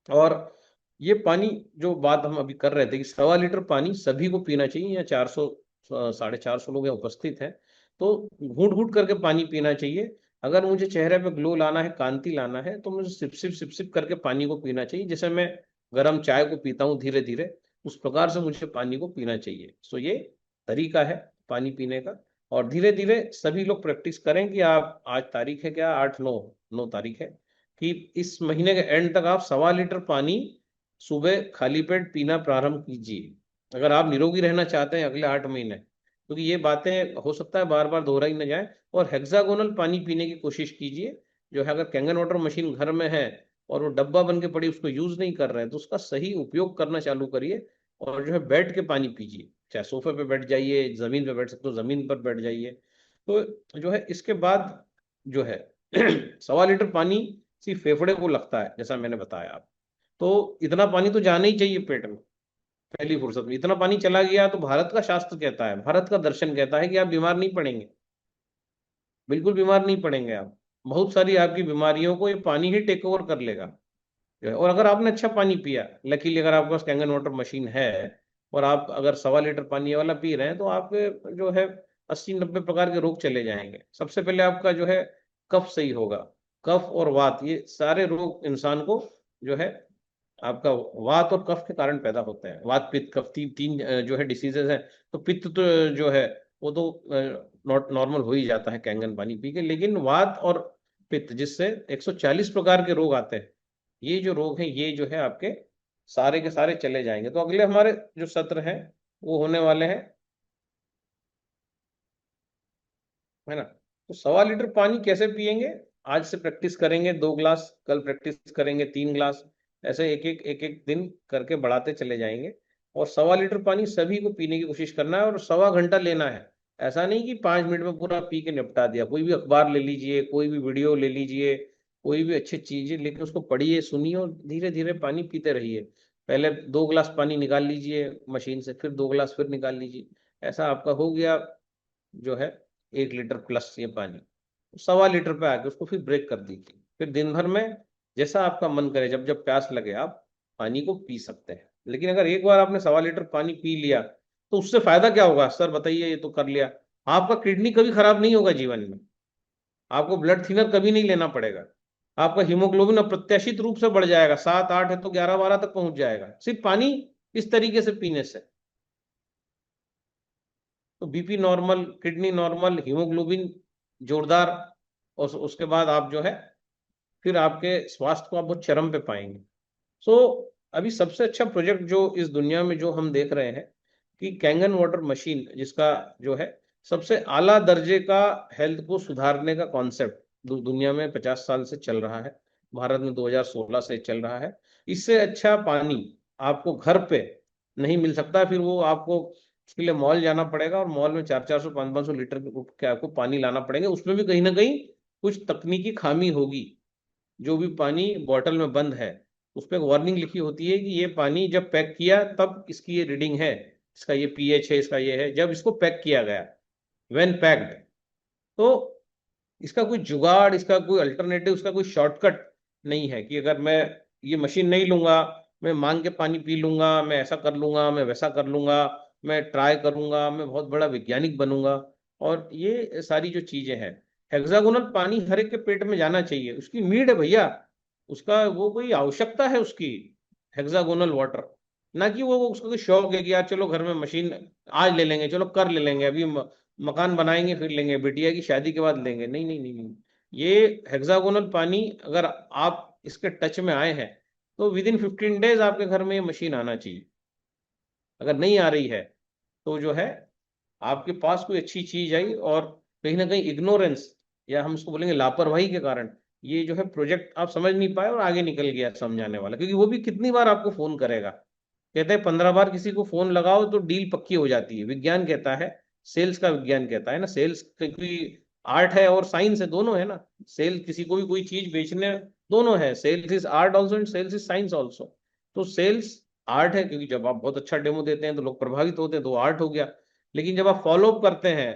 और ये पानी जो बात हम अभी कर रहे थे कि 1.25 लीटर पानी सभी को पीना चाहिए, या 400 450 लोग यहाँ उपस्थित हैं, तो घूंट घूंट करके पानी पीना चाहिए। अगर मुझे चेहरे पे ग्लो लाना है, कांति लाना है, तो मुझे सिप सिप करके पानी को पीना चाहिए। जैसे मैं गर्म चाय को पीता हूँ धीरे धीरे, उस प्रकार से मुझे पानी को पीना चाहिए। सो ये तरीका है पानी पीने का। और धीरे धीरे सभी लोग प्रैक्टिस करें कि आप, आज तारीख है क्या, 8 9 9 तारीख है, कि इस महीने के एंड तक आप 1.25 लीटर पानी सुबह खाली पेट पीना प्रारंभ कीजिए, अगर आप निरोगी रहना चाहते हैं अगले 8 महीने। क्योंकि ये बातें हो सकता है बार बार दोहराई न जाए। और हेक्सागोनल पानी पीने की कोशिश कीजिए। जो है, अगर कैंगन वाटर मशीन घर में है और वो डब्बा बन के पड़ी, उसको यूज नहीं कर रहे हैं, तो उसका सही उपयोग करना चालू करिए। और जो है बैठ के पानी पीजिए, चाहे सोफे पे बैठ जाइए, जमीन पे बैठ सकते हो जमीन पर बैठ जाइए। तो जो है इसके बाद जो है 1.25 लीटर पानी सिर्फ फेफड़े को लगता है, जैसा मैंने बताया आप। तो इतना पानी तो जाना ही चाहिए पेट में, पहली फुर्सत में इतना पानी चला गया तो भारत का शास्त्र कहता है, भारत का दर्शन कहता है कि आप बीमार नहीं पड़ेंगे, बिल्कुल बीमार नहीं पड़ेंगे आप। बहुत सारी आपकी बीमारियों को ये पानी ही टेक ओवर कर लेगा। और अगर आपने अच्छा पानी पिया, लकीली अगर आपके पास कैंगन वाटर मशीन है, और आप अगर 1.25 लीटर पानी ये वाला पी रहे हैं, तो आपके जो है 80 90 प्रकार के रोग चले जाएंगे। सबसे पहले आपका जो है कफ सही होगा। कफ और वात, ये सारे रोग इंसान को जो है, आपका वात और कफ के कारण पैदा होते हैं। वात पित्त कफ, तीन जो है डिसीजेज हैं। तो पित्त तो जो है वो तो नॉट नॉर्मल हो ही जाता है कैंगन पानी पी के, लेकिन वात और पित्त, जिससे 140 प्रकार के रोग आते हैं, ये जो रोग हैं ये जो है आपके सारे के सारे चले जाएंगे। तो अगले हमारे जो सत्र हैं वो होने वाले हैं, है ना। तो 1.25 लीटर पानी कैसे पिएंगे, आज से प्रैक्टिस करेंगे 2 गिलास, कल प्रैक्टिस करेंगे 3 गिलास, ऐसे एक एक दिन करके बढ़ाते चले जाएंगे। और 1.25 लीटर पानी सभी को पीने की कोशिश करना है, और 1.25 घंटा लेना है। ऐसा नहीं कि 5 मिनट में पूरा पी के निपटा दिया। कोई भी अखबार ले लीजिए, कोई भी वीडियो ले लीजिए, कोई भी अच्छी चीजें लेके उसको पढ़िए, सुनिए, और धीरे धीरे पानी पीते रहिए। पहले 2 गिलास पानी निकाल लीजिए मशीन से, फिर 2 गिलास फिर निकाल लीजिए। ऐसा आपका हो गया जो है 1 लीटर प्लस ये पानी। 1.25 लीटर पे आके उसको फिर ब्रेक कर दीजिए। फिर दिन भर में जैसा आपका मन करे, जब जब प्यास लगे, आप पानी को पी सकते हैं। लेकिन अगर एक बार आपने 1.25 लीटर पानी पी लिया, तो उससे फायदा क्या होगा सर बताइए? ये तो कर लिया, आपका किडनी कभी खराब नहीं होगा जीवन में, आपको ब्लड थिनर कभी नहीं लेना पड़ेगा, आपका हीमोग्लोबिन अप्रत्याशित रूप से बढ़ जाएगा, 7 8 है तो 11 12 तक पहुंच जाएगा, सिर्फ पानी इस तरीके से पीने से। तो BP normal, kidney normal, haemoglobin जोरदार, और उसके बाद आप जो है फिर आपके स्वास्थ्य को आप बहुत चरम पे पाएंगे। सो अभी सबसे अच्छा प्रोजेक्ट जो इस दुनिया में जो हम देख रहे हैं, कि कैंगन वाटर मशीन, जिसका जो है सबसे आला दर्जे का हेल्थ को सुधारने का कॉन्सेप्ट दुनिया में 50 साल से चल रहा है, भारत में 2016 से चल रहा है। इससे अच्छा पानी आपको घर पे नहीं मिल सकता। फिर वो आपको उसके लिए मॉल जाना पड़ेगा, और मॉल में 400 400 500 500 लीटर के आपको पानी लाना पड़ेंगे। उसमें भी कहीं ना कहीं कुछ तकनीकी खामी होगी। जो भी पानी बॉटल में बंद है, उस पर एक वार्निंग लिखी होती है कि ये पानी जब पैक किया तब इसकी ये रीडिंग है, इसका ये पीएच है, इसका ये है, जब इसको पैक किया गया, व्हेन पैक्ड। तो इसका कोई जुगाड़, इसका कोई अल्टरनेटिव, इसका कोई शॉर्टकट नहीं है कि अगर मैं ये मशीन नहीं लूंगा, मैं मांग के पानी पी लूंगा, मैं ऐसा कर लूंगा, मैं वैसा कर लूंगा, मैं ट्राई करूंगा, मैं बहुत बड़ा वैज्ञानिक बनूंगा। और ये सारी जो चीजें हैं, हेक्सागोनल पानी हर एक के पेट में जाना चाहिए, उसकी नीड है भैया, उसका वो कोई आवश्यकता है उसकी, हेक्सागोनल वाटर। ना कि वो उसका कोई शौक है कि यार चलो घर में मशीन आज ले लेंगे, चलो कर ले लेंगे, अभी मकान बनाएंगे फिर लेंगे, बिटिया की शादी के बाद लेंगे, नहीं नहीं नहीं नहीं। ये हेक्सागोनल पानी अगर आप इसके टच में आए हैं तो विद इन 15 डेज आपके घर में ये मशीन आना चाहिए। अगर नहीं आ रही है तो जो है आपके पास कोई अच्छी चीज आई और कहीं ना कहीं इग्नोरेंस या हम उसको बोलेंगे लापरवाही के कारण ये जो है प्रोजेक्ट आप समझ नहीं पाए और आगे निकल गया समझाने वाला। क्योंकि वो भी कितनी बार आपको फोन करेगा, कहते हैं 15 बार किसी को फोन लगाओ तो डील पक्की हो जाती है, विज्ञान कहता है, सेल्स का विज्ञान कहता है ना, सेल्स क्योंकि आर्ट है और साइंस है, दोनों है ना। सेल किसी को भी कोई चीज बेचने, दोनों है, sales is art also and sales is science also. तो सेल्स आर्ट है क्योंकि जब आप बहुत अच्छा डेमो देते हैं तो लोग प्रभावित होते हैं, तो आर्ट हो गया। लेकिन जब आप फॉलो अप करते हैं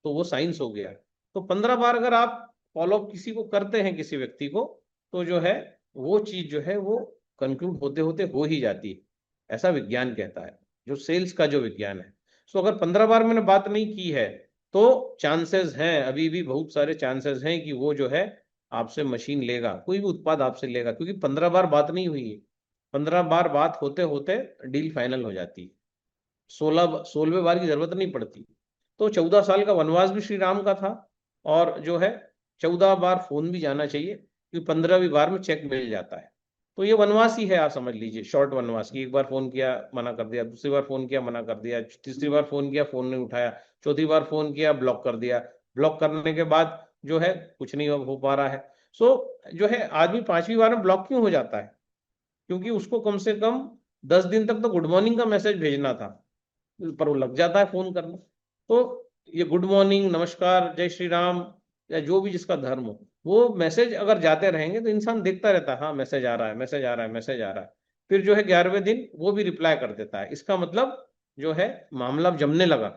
तो वो साइंस हो गया। तो 15 बार अगर आप फॉलो अप किसी को करते हैं, किसी व्यक्ति को, तो जो है वो चीज जो है वो कंक्लूड होते होते हो ही जाती है, ऐसा विज्ञान कहता है, जो सेल्स का जो विज्ञान है। सो अगर 15 बार मैंने बात नहीं की है तो चांसेस हैं, अभी भी बहुत सारे चांसेस हैं कि वो जो है आपसे मशीन लेगा, कोई भी उत्पाद आपसे लेगा, क्योंकि 15 बार बात नहीं हुई है। 15 बार बात होते होते डील फाइनल हो जाती है, 16वें बार की जरूरत नहीं पड़ती। तो 14 साल का वनवास भी श्री राम का था, और जो है 14 बार फोन भी जाना चाहिए, क्योंकि 15वीं बार में चेक मिल जाता है। तो ये वनवास ही है, आप समझ लीजिए, शॉर्ट वनवास की, एक बार फोन किया मना कर दिया, दूसरी बार फोन किया मना कर दिया, तीसरी बार फोन किया फोन नहीं उठाया, चौथी बार फोन किया ब्लॉक कर दिया, ब्लॉक करने के बाद जो है कुछ नहीं हो पा रहा है। सो जो है आदमी 5वीं बार में ब्लॉक क्यों हो जाता है? क्योंकि उसको कम से कम 10 दिन तक तो गुड मॉर्निंग का मैसेज भेजना था, पर वो लग जाता है फोन करना। तो ये गुड मॉर्निंग, नमस्कार, जय श्री राम, या जो भी जिसका धर्म हो, वो मैसेज अगर जाते रहेंगे तो इंसान देखता रहता है, हाँ मैसेज आ रहा है, मैसेज आ रहा है, मैसेज आ रहा है। फिर जो है 11वें दिन वो भी रिप्लाई कर देता है, इसका मतलब जो है मामला अब जमने लगा।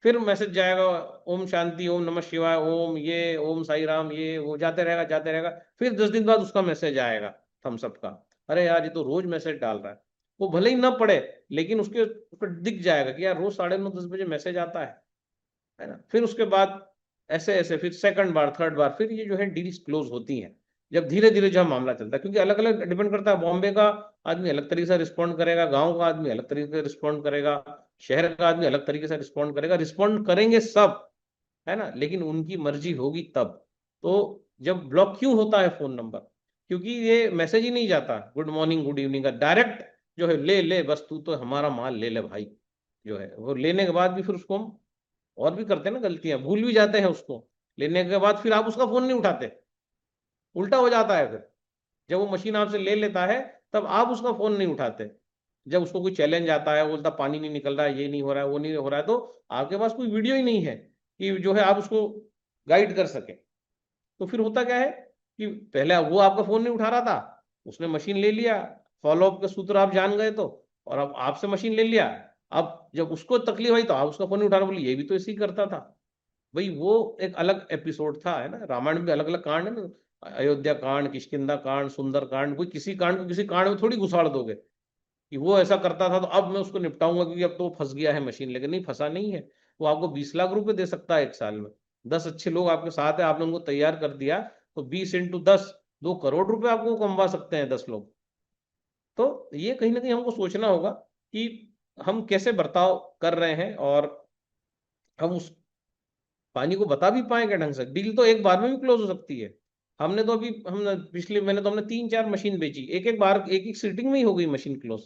फिर मैसेज जाएगा, ओम शांति, ओम नमः शिवाय, ओम ये, ओम साई राम, ये वो जाते रहेगा जाते रहेगा। फिर 10 दिन बाद उसका मैसेज आएगा थम्सअप का, अरे यार ये तो रोज मैसेज डाल रहा है। वो भले ही ना पढ़े, लेकिन उसको दिख जाएगा कि यार रोज 9:30-10 बजे मैसेज आता है ना। फिर उसके बाद ऐसे ऐसे फिर सेकंड बार, थर्ड बार, फिर ये जो है डील्स क्लोज होती हैं, जब धीरे धीरे जब मामला चलता है। क्योंकि अलग अलग डिपेंड करता है, बॉम्बे का आदमी अलग तरीके से रिस्पॉन्ड करेगा, गांव का आदमी अलग तरीके से रिस्पॉन्ड करेगा, शहर का आदमी अलग तरीके से रिस्पॉन्ड करेगा, रिस्पॉन्ड करेंगे सब, है ना, लेकिन उनकी मर्जी होगी तब। तो जब ब्लॉक क्यों होता है फोन नंबर? क्योंकि ये मैसेज ही नहीं जाता गुड मॉर्निंग गुड इवनिंग का, डायरेक्ट जो है ले ले बस, तू तो हमारा माल ले ले भाई। जो है वो लेने के बाद भी फिर उसको हम और भी करते हैं ना गलतियां, भूल भी जाते हैं उसको, लेने के बाद फिर आप उसका फोन नहीं उठाते, उल्टा हो जाता है फिर। जब वो मशीन आपसे ले लेता है तब आप उसका फोन नहीं उठाते, जब उसको कोई चैलेंज आता है, बोलता पानी नहीं निकल रहा है, ये नहीं हो रहा है, वो नहीं हो रहा है, तो आपके पास कोई वीडियो ही नहीं है कि जो है आप उसको गाइड कर सके। तो फिर होता क्या है कि पहले वो आपका फोन नहीं उठा रहा था, उसने मशीन ले लिया, फॉलोअप के सूत्र आप जान गए तो, और अब आपसे मशीन ले लिया। अब जब उसको तकलीफ आई तो आप उसका फोन नहीं उठा रहे, बोली ये भी तो ऐसे ही करता था। भाई वो एक अलग एपिसोड था, है ना, रामायण में अलग अलग कांड है ना, अयोध्या कांड, किष्किंधा कांड, सुंदर कांड, कोई किसी कांड को किसी कांड में थोड़ी घुसाड़ दोगे कि वो ऐसा करता था तो अब मैं उसको निपटाऊंगा क्योंकि अब तो वो फंस गया है मशीन लेकर। नहीं, फंसा नहीं है। वो आपको 20 लाख रुपए दे सकता है 1 साल में, 10 अच्छे लोग आपके साथ है, आपने उनको तैयार कर दिया, तो 20 × 10 2 करोड़ रुपए आपको कमवा सकते हैं 10 लोग। तो ये कहीं ना कहीं हमको सोचना होगा कि हम कैसे बर्ताव कर रहे हैं, और हम उस पानी को बता भी पाए क्या ढंग से। डील तो एक बार में भी क्लोज हो सकती है। हमने तो अभी हम पिछले महीने तो हमने 3-4 मशीन बेची, एक एक बार एक एक सीटिंग में ही हो गई मशीन क्लोज।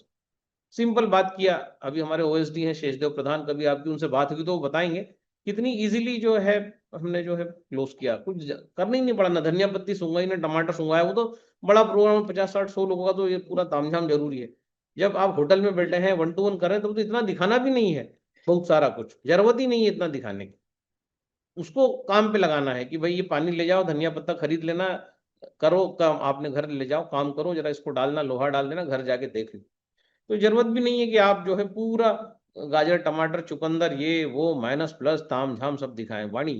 सिंपल बात किया, अभी हमारे ओएसडी हैं शेषदेव प्रधान, कभी आपकी उनसे बात हुई तो वो बताएंगे कितनी इजीली जो है हमने जो है क्लोज किया, कुछ करना ही नहीं पड़ा, ना धनिया पत्ती सूंघाई ना टमाटर सूंघाया। वो तो बड़ा प्रोग्राम 50-60-100 लोगों का, तो ये पूरा तामझाम जरूरी है। जब आप होटल में बैठे हैं 1-to-1 कर रहे हैं तब तो इतना दिखाना भी नहीं है, बहुत सारा कुछ जरूरत ही नहीं है इतना दिखाने की। उसको काम पे लगाना है कि भाई ये पानी ले जाओ, धनिया पत्ता खरीद लेना, करो काम, आपने घर ले जाओ, काम करो जरा, इसको डालना, लोहा डाल देना, घर जाके देख लो। तो जरूरत भी नहीं है कि आप जो है पूरा गाजर टमाटर चुकंदर ये वो माइनस प्लस ताम झाम सब दिखाएं। वाणी,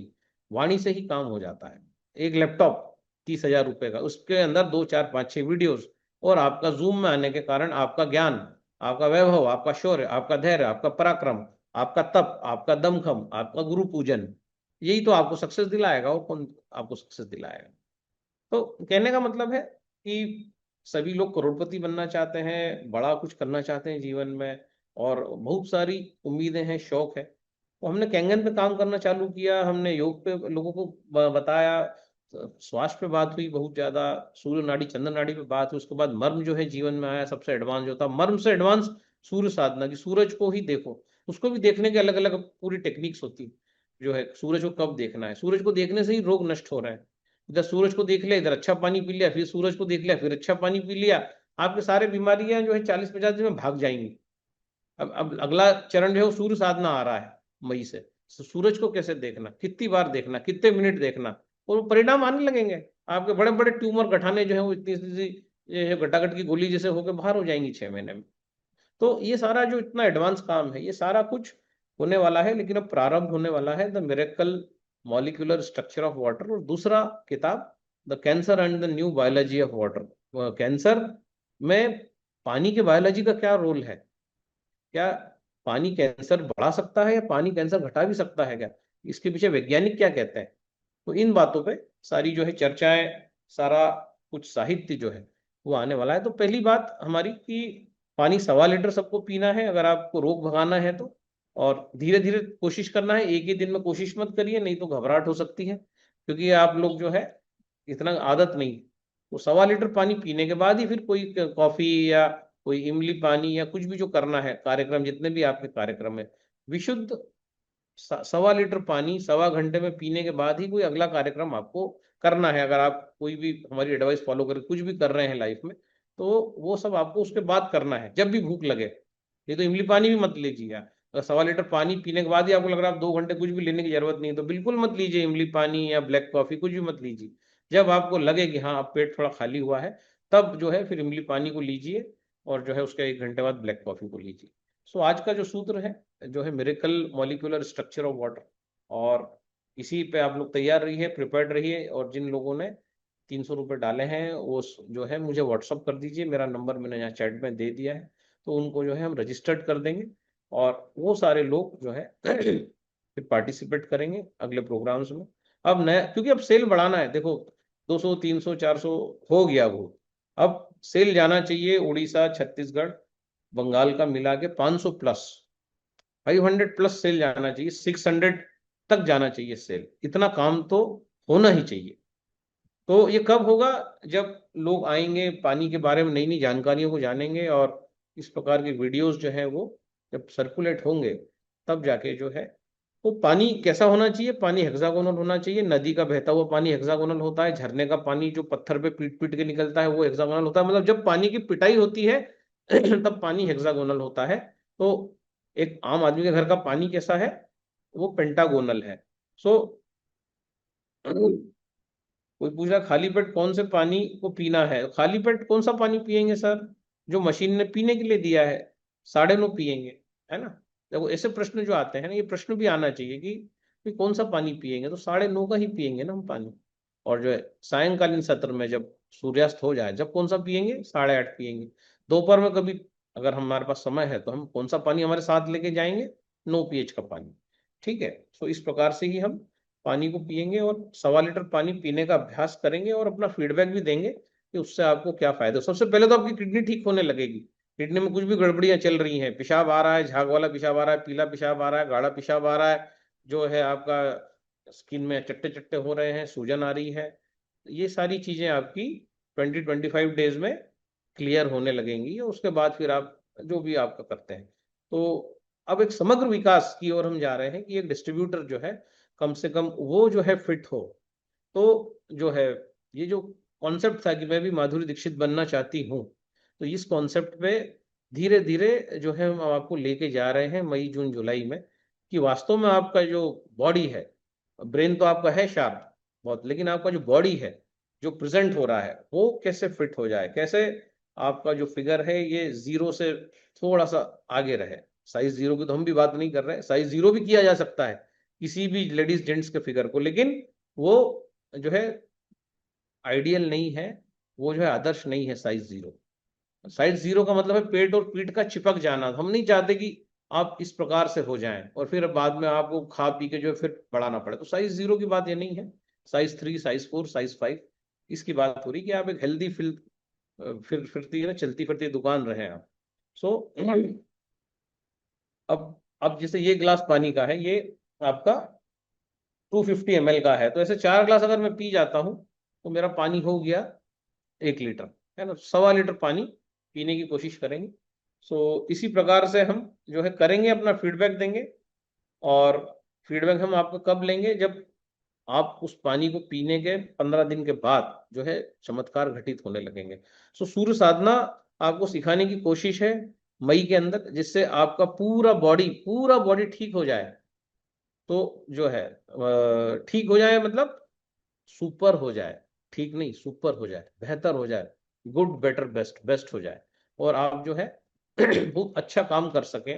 वाणी से ही काम हो जाता है। एक लैपटॉप 30,000 रुपए का, उसके अंदर 2 4 5 6 वीडियोस, और आपका जूम में आने के कारण आपका ज्ञान, आपका वैभव, आपका शौर्य, आपका धैर्य, आपका पराक्रम, आपका तप, आपका दमखम, आपका गुरु पूजन, यही तो आपको सक्सेस दिलाएगा। और कौन आपको सक्सेस दिलाएगा? तो कहने का मतलब है कि सभी लोग करोड़पति बनना चाहते हैं, बड़ा कुछ करना चाहते हैं जीवन में, और बहुत सारी उम्मीदें हैं, शौक है। तो हमने कैंगन पे काम करना चालू किया, हमने योग पे लोगों को बताया, श्वास पे बात हुई बहुत ज्यादा, सूर्य नाड़ी चंद्र नाड़ी पे बात हुई, उसके बाद मर्म जो है जीवन में आया, सबसे एडवांस जो था, मर्म से एडवांस सूर्य साधना की, सूरज को ही देखो। उसको भी देखने के अलग अलग पूरी टेक्निक्स होती है, जो है सूरज को कब देखना है, सूरज को देखने से ही रोग नष्ट हो रहे हैं। इधर सूरज को देख लिया, इधर अच्छा पानी पी लिया, फिर सूरज को देख लिया, फिर अच्छा पानी पी लिया, आपके सारे बीमारियां जो है 40-50 दिन में भाग जाएंगी। अब अगला चरण जो है वो सूर्य साधना आ रहा है मई से। सूरज को कैसे देखना, कितनी बार देखना, कितने मिनट देखना, और वो परिणाम आने लगेंगे। आपके बड़े बड़े ट्यूमर गठाने जो है वो इतनी सी गटागट की गोली जैसे होकर बाहर हो जाएंगी 6 महीने में। तो ये सारा जो इतना एडवांस काम है, ये सारा कुछ होने वाला है, लेकिन अब प्रारंभ होने वाला है the miracle molecular structure of water, और दूसरा किताब the cancer and the new biology of water. Cancer में पानी के बायोलॉजी का क्या रोल है, क्या पानी कैंसर बढ़ा सकता है या पानी कैंसर घटा भी सकता है क्या, इसके पीछे वैज्ञानिक क्या कहते हैं। तो इन बातों पे सारी जो है चर्चाएं, सारा कुछ साहित्य जो है वो आने वाला है। तो पहली बात हमारी कि पानी 1.25 लीटर सबको पीना है अगर आपको रोग भगाना है तो, और धीरे धीरे कोशिश करना है, एक ही दिन में कोशिश मत करिए, नहीं तो घबराहट हो सकती है, क्योंकि आप लोग जो है इतना आदत नहीं। तो 1.25 लीटर पानी पीने के बाद ही फिर कोई कॉफी या कोई इमली पानी या कुछ भी जो करना है कार्यक्रम, जितने भी आपके कार्यक्रम है, विशुद्ध 1.25 लीटर पानी 1.25 घंटे में पीने के बाद ही कोई अगला कार्यक्रम आपको करना है। अगर आप कोई भी हमारी एडवाइस फॉलो करके कुछ भी कर रहे हैं लाइफ में, तो वो सब आपको उसके बाद करना है, जब भी भूख लगे। ये तो इमली पानी भी मत लीजिए आप। अगर 1.25 लीटर पानी पीने के बाद ही आपको लग रहा है आप 2 घंटे कुछ भी लेने की जरूरत नहीं है, तो बिल्कुल मत लीजिए इमली पानी या ब्लैक कॉफी, कुछ भी मत लीजिए। जब आपको लगे कि हाँ अब पेट थोड़ा खाली हुआ है, तब जो है फिर इमली पानी को लीजिए, और जो है उसके 1 घंटे बाद ब्लैक कॉफी को लीजिए। सो आज का जो सूत्र है जो है miracle molecular structure of water, और इसी पे आप लोग तैयार रहिए, प्रिपेयर्ड रहिए। और जिन लोगों ने 300 रुपये डाले हैं वो जो है मुझे व्हाट्सअप कर दीजिए, मेरा नंबर मैंने यहाँ चैट में दे दिया है, तो उनको जो है हम रजिस्टर्ड कर देंगे, और वो सारे लोग जो है फिर पार्टिसिपेट करेंगे अगले प्रोग्राम्स में। अब नया, क्योंकि अब सेल बढ़ाना है, देखो 200 300 400 हो गया वो, अब सेल जाना चाहिए उड़ीसा, छत्तीसगढ़, बंगाल का मिला के 500 प्लस, 500 प्लस सेल जाना चाहिए, 600 तक जाना चाहिए सेल, इतना काम तो होना ही चाहिए। तो ये कब होगा? जब लोग आएंगे, पानी के बारे में नई नई जानकारियों को जानेंगे, और इस प्रकार के वीडियोस जो है वो जब सर्कुलेट होंगे, तब जाके जो है वो पानी कैसा होना चाहिए, पानी हेक्सागोनल होना चाहिए। नदी का बहता हुआ पानी हेक्सागोनल होता है, झरने का पानी जो पत्थर पे पीट पीट के निकलता है वो हेक्सागोनल होता है, मतलब जब पानी की पिटाई होती है तब पानी हेक्सागोनल होता है। तो एक आम आदमी के घर का पानी कैसा है, वो पेंटागोनल है। सो कोई पूछ रहा खाली पेट कौन से पानी को पीना है, खाली पेट कौन सा पानी पिएंगे सर, जो मशीन ने पीने के लिए दिया है, 9.5 पिएंगे, है ना। देखो ऐसे प्रश्न जो आते हैं ना, ये प्रश्न भी आना चाहिए कि कौन सा पानी पिएंगे, तो 9.5 का ही पिएंगे ना हम पानी। और जो है सायंकालीन सत्र में जब सूर्यास्त हो जाए, जब कौन सा पिएंगे, 8.5 पिएंगे। दोपहर में कभी अगर हमारे पास समय है तो हम कौन सा पानी हमारे साथ लेके जाएंगे, 9 pH का पानी। ठीक है, तो इस प्रकार से ही हम पानी को पिएंगे, और 1.25 लीटर पानी पीने का अभ्यास करेंगे, और अपना फीडबैक भी देंगे कि उससे आपको क्या फायदा। सबसे पहले तो आपकी किडनी ठीक होने लगेगी। किडनी में कुछ भी गड़बड़ियां चल रही हैं, पेशाब आ रहा है, झाग वाला पेशाब आ रहा है, पीला पेशाब आ रहा है, गाढ़ा पेशाब आ रहा है, जो है आपका स्किन में चट्टे चट्टे हो रहे हैं, सूजन आ रही है, ये सारी चीजें आपकी 20-25 डेज में क्लियर होने लगेंगी, और उसके बाद फिर आप जो भी आपका करते हैं। तो अब एक समग्र विकास की ओर हम जा रहे हैं कि एक डिस्ट्रीब्यूटर जो है कम से कम वो जो है फिट हो। तो जो है ये जो कॉन्सेप्ट था कि मैं भी माधुरी दीक्षित बनना चाहती हूँ, तो इस कॉन्सेप्ट पे धीरे धीरे जो है हम आपको लेके जा रहे हैं मई जून जुलाई में, कि वास्तव में आपका जो बॉडी है, ब्रेन तो आपका है शार्प बहुत, लेकिन आपका जो बॉडी है जो प्रेजेंट हो रहा है वो कैसे फिट हो जाए, कैसे आपका जो फिगर है ये 0 से थोड़ा सा आगे रहे। साइज 0 की तो हम भी बात नहीं कर रहे हैं, साइज 0 भी किया जा सकता है किसी भी लेडीज जेंट्स के फिगर को, लेकिन वो जो है आइडियल नहीं है, वो जो है आदर्श नहीं है साइज 0। साइज जीरो का मतलब है पेट और पीठ का चिपक जाना। हम नहीं चाहते कि आप इस प्रकार से हो जाएं और फिर बाद में आपको खा पी के जो है फिर बढ़ाना पड़े। तो साइज जीरो की बात ये नहीं है, size three, size four, size five, इसकी बात हो रही कि आप एक हेल्दी फिर फिरती है ना, चलती फिरती दुकान रहे आप। सो अब जैसे ये गिलास पानी का है, ये आपका 250 ml का है, तो ऐसे 4 गिलास अगर मैं पी जाता हूँ तो मेरा पानी हो गया 1 लीटर, है ना। 1.25 लीटर पानी पीने की कोशिश करेंगे। इसी प्रकार से हम जो है करेंगे, अपना फीडबैक देंगे। और फीडबैक हम आपको कब लेंगे, जब आप उस पानी को पीने के 15 दिन के बाद जो है चमत्कार घटित होने लगेंगे। सूर्य साधना आपको सिखाने की कोशिश है मई के अंदर, जिससे आपका पूरा बॉडी ठीक हो जाए। तो जो है ठीक हो जाए मतलब सुपर हो जाए, ठीक नहीं, सुपर हो जाए, बेहतर हो जाए, गुड बेटर बेस्ट, बेस्ट हो जाए। और आप जो है बहुत अच्छा काम कर सके,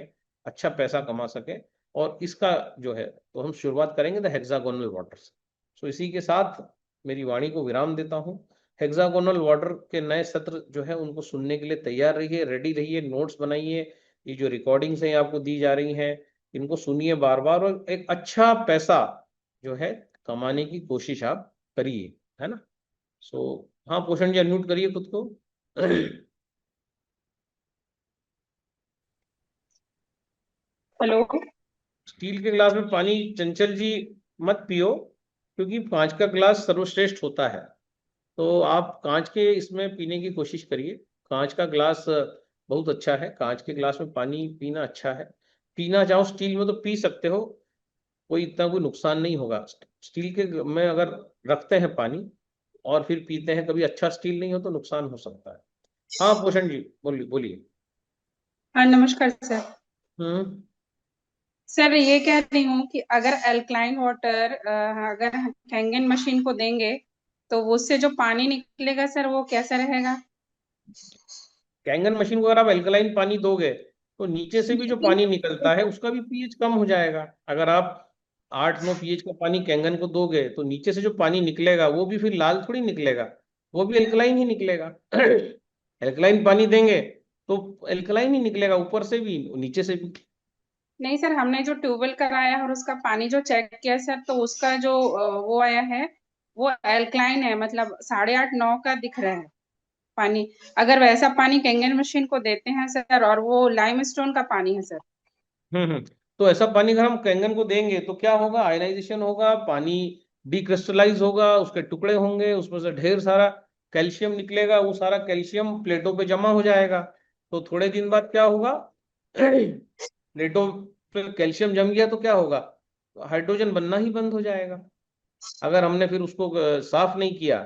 अच्छा पैसा कमा सके। और इसका जो है तो हम शुरुआत करेंगे द हेक्सागोनल वाटर से। इसी के साथ मेरी वाणी को विराम देता हूँ। हेक्सागोनल वाटर के नए सत्र जो है उनको सुनने के लिए तैयार रहिए, रेडी रहिए, नोट्स बनाइए। ये जो रिकॉर्डिंग्स हैं आपको दी जा रही हैं, इनको सुनिए बार बार, और एक अच्छा पैसा जो है कमाने की कोशिश आप करिए, है ना। हाँ पोषण जी, अनम्यूट करिए खुद को। हेलो। स्टील के गिलास में पानी चंचल जी मत पियो, क्योंकि कांच का गिलास सर्वश्रेष्ठ होता है। तो आप कांच के इसमें पीने की कोशिश करिए। कांच का गिलास बहुत अच्छा है, कांच के गिलास में पानी पीना अच्छा है। पीना चाहो स्टील में तो पी सकते हो, कोई इतना कोई नुकसान नहीं होगा। स्टील के में अगर रखते हैं पानी और फिर पीते हैं, कभी अच्छा स्टील नहीं हो तो नुकसान हो सकता है। हाँ पोषण जी, बोलिए बोलिए। हाँ, नमस्कार सर। हम्म। सर ये कह रही हूँ कि अगर अल्कलाइन वाटर अगर कैंगन मशीन को देंगे तो उससे जो पानी निकलेगा सर वो कैसा रहेगा? कैंगन मशीन को अगर आप एल्कलाइन पानी दोगे तो नीचे से भी जो पानी निकलता है उसका भी पीएच कम हो जाएगा। अगर आप 8-9 पीएच का पानी कैंगन को दोगे तो नीचे से जो पानी निकलेगा वो भी फिर लाल थोड़ी निकलेगा, वो भी एल्कलाइन ही निकलेगा। एल्कलाइन पानी देंगे तो एल्कलाइन ही निकलेगा, ऊपर से भी नीचे से भी। नहीं सर, हमने जो ट्यूबवेल कराया है और उसका पानी जो चेक किया सर, तो उसका जो वो आया है वो अल्कलाइन है, मतलब 8.5-9 का दिख रहा है पानी। अगर वैसा पानी कैंगन मशीन को देते हैं सर, और वो लाइम स्टोन का पानी है सर। हम्म। तो ऐसा पानी अगर हम कैंगन को देंगे तो क्या होगा, आयनाइजेशन होगा, पानी डिक्रिस्टलाइज होगा, उसके टुकड़े होंगे, उसमें से ढेर सारा कैल्शियम निकलेगा, वो सारा कैल्शियम प्लेटों पे जमा हो जाएगा। तो थोड़े दिन बाद क्या होगा, प्लेटों पे कैल्शियम जम गया तो क्या होगा, हाइड्रोजन बनना ही बंद हो जाएगा। अगर हमने फिर उसको साफ नहीं किया,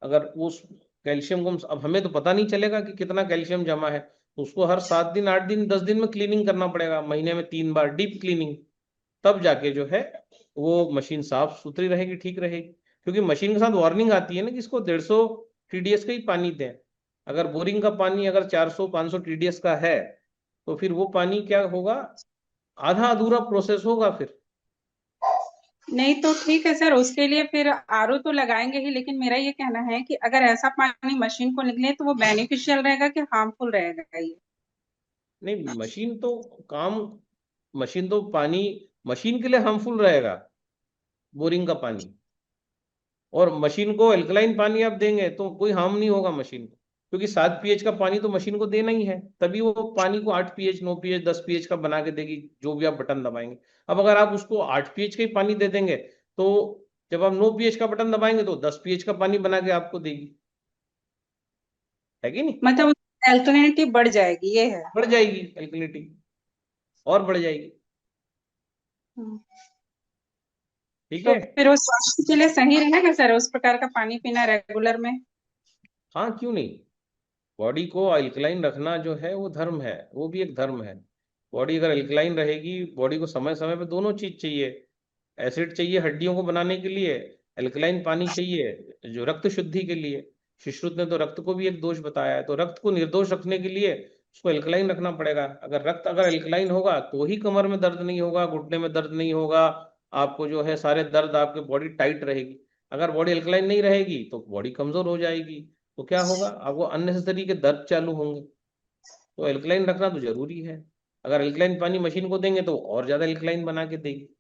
अगर उस कैल्शियम को अब हमें तो पता नहीं चलेगा कि कितना कैल्शियम जमा है, तो उसको हर 7 दिन, 8 दिन, 10 दिन में क्लीनिंग करना पड़ेगा, महीने में 3 बार डीप क्लीनिंग। तब जाके जो है वो मशीन साफ सुथरी रहेगी, ठीक रहेगी। क्योंकि मशीन के साथ वार्निंग आती है ना कि इसको 150 TDS का ही पानी दें। अगर बोरिंग का पानी अगर 400-500 TDS का है तो फिर वो पानी क्या होगा, आधा अधूरा प्रोसेस होगा फिर। नहीं तो ठीक है सर, उसके लिए फिर आरओ तो लगाएंगे ही, लेकिन मेरा ये कहना है कि अगर ऐसा पानी मशीन को निकले तो वो बेनिफिशियल रहेगा कि हार्मफुल रहेगा ये? नहीं, काम मशीन तो पानी मशीन के लिए हार्मफुल रहेगा, बोरिंग का पानी। और मशीन को एल्कलाइन पानी आप देंगे तो कोई हार्म नहीं होगा मशीन को, क्योंकि 7 pH का पानी तो मशीन को देना ही है, तभी वो पानी को 8 pH, 9 pH, 10 pH का बना के देगी, जो भी आप बटन दबाएंगे। अब अगर आप उसको 8 pH का ही पानी दे देंगे तो जब आप 9 pH का बटन दबाएंगे तो 10 pH का पानी बना के आपको देगी, है कि नहीं। मतलब अल्टरनेटिव बढ़ जाएगी, ये है। बढ़ जाएगी एल्कलिनिटी, और बढ़ जाएगी। हम्म। ठीक तो है। फिर वो स्वास्थ्य के लिए सही रहेगा सर उस प्रकार का पानी पीना रेगुलर में? हाँ क्यों नहीं, बॉडी को अल्कलाइन रखना जो है वो धर्म है, वो भी एक धर्म है। बॉडी अगर अल्कलाइन रहेगी, बॉडी को समय समय पे दोनों चीज चाहिए। एसिड चाहिए हड्डियों को बनाने के लिए, अल्कलाइन पानी चाहिए जो रक्त शुद्धि के लिए। सुश्रुत ने तो रक्त को भी एक दोष बताया है, तो रक्त को निर्दोष रखने के लिए उसको अल्कलाइन रखना पड़ेगा। अगर अल्कलाइन होगा तो ही कमर में दर्द नहीं होगा, घुटने में दर्द नहीं होगा, आपको जो है सारे दर्द, आपके बॉडी टाइट रहेगी। अगर बॉडी अल्कलाइन नहीं रहेगी तो बॉडी कमजोर हो जाएगी, तो क्या होगा, आपको अननेसेसरी के दर्द चालू होंगे। तो एल्कलाइन रखना तो जरूरी है। अगर एल्कलाइन पानी मशीन को देंगे तो और ज्यादा एल्कलाइन बना के देगी, तो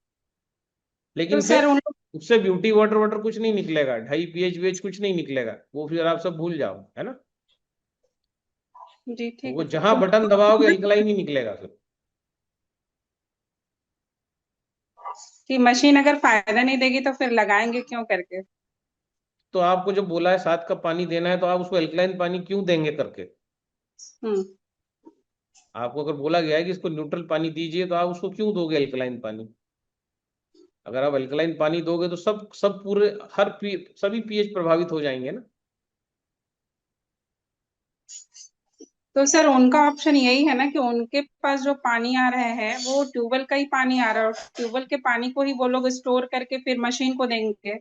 लेकिन फिर सर उन लोग। उससे ब्यूटी वाटर वाटर कुछ नहीं निकलेगा, 2.5 pH वेच कुछ नहीं निकलेगा, वो फिर आप सब भूल जाओ, है ना। जी तो ठीक वो है सर, जहां तो बटन दबाओगे एल्कलाइन ही निकलेगा फिर। कि मशीन अगर फायदा नहीं देगी तो फिर लगाएंगे क्यों करके। तो आपको जब बोला है 7 कप पानी देना है, तो आप उसको एल्कलाइन पानी क्यों देंगे करके। हम्म। आपको अगर बोला गया है कि इसको न्यूट्रल पानी दीजिए, तो आप उसको क्यों दोगे एल्कलाइन पानी। अगर आप एल्कलाइन पानी दोगे तो सब सब पूरे सभी पीएच प्रभावित हो जाएंगे ना। तो सर उनका ऑप्शन यही है ना कि उनके पास जो पानी आ रहा है वो ट्यूबवेल का ही पानी आ रहा है, और ट्यूबवेल के पानी को ही वो लोग स्टोर करके फिर मशीन को देंगे।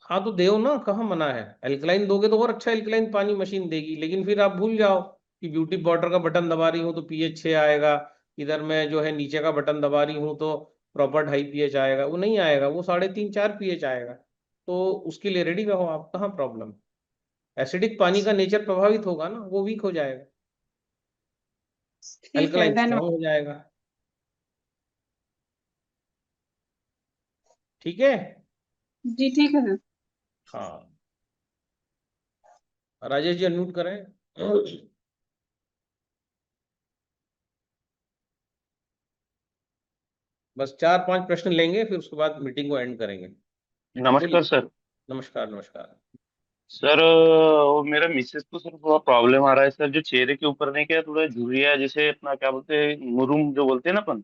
हाँ तो देओ ना, कहाँ मना है। एल्कलाइन दोगे तो और अच्छा एल्कलाइन पानी मशीन देगी, लेकिन फिर आप भूल जाओ कि ब्यूटी वाटर का बटन दबा रही हूँ तो pH 6 आएगा, इधर मैं जो है नीचे का बटन दबा रही हूँ तो प्रॉपर 2.5 pH आएगा। वो नहीं आएगा, वो 3.5 4 pH आएगा। तो उसके लिए रेडी रहो आप, कहाँ प्रॉब्लम। एसिडिक पानी का नेचर प्रभावित होगा ना, वो वीक हो जाएगा, ठीक है, एल्कलाइन धन्यवाद। स्ट्रांग हो जाएगा। ठीक है। जी ठीक है सर। हाँ, राजेश जी अनम्यूट करें। बस 4 5 प्रश्न लेंगे, फिर उसके बाद मीटिंग को एंड करेंगे। नमस्कार बोलिए। सर। नमस्कार नमस्कार। सर वो मेरा मिसेस को सर थोड़ा प्रॉब्लम आ रहा है सर, जो चेहरे के ऊपर नहीं क्या थोड़ा झुर्रियाँ जैसे अपना क्या बोलते हैं मुरुम जो बोलते हैं ना अपन,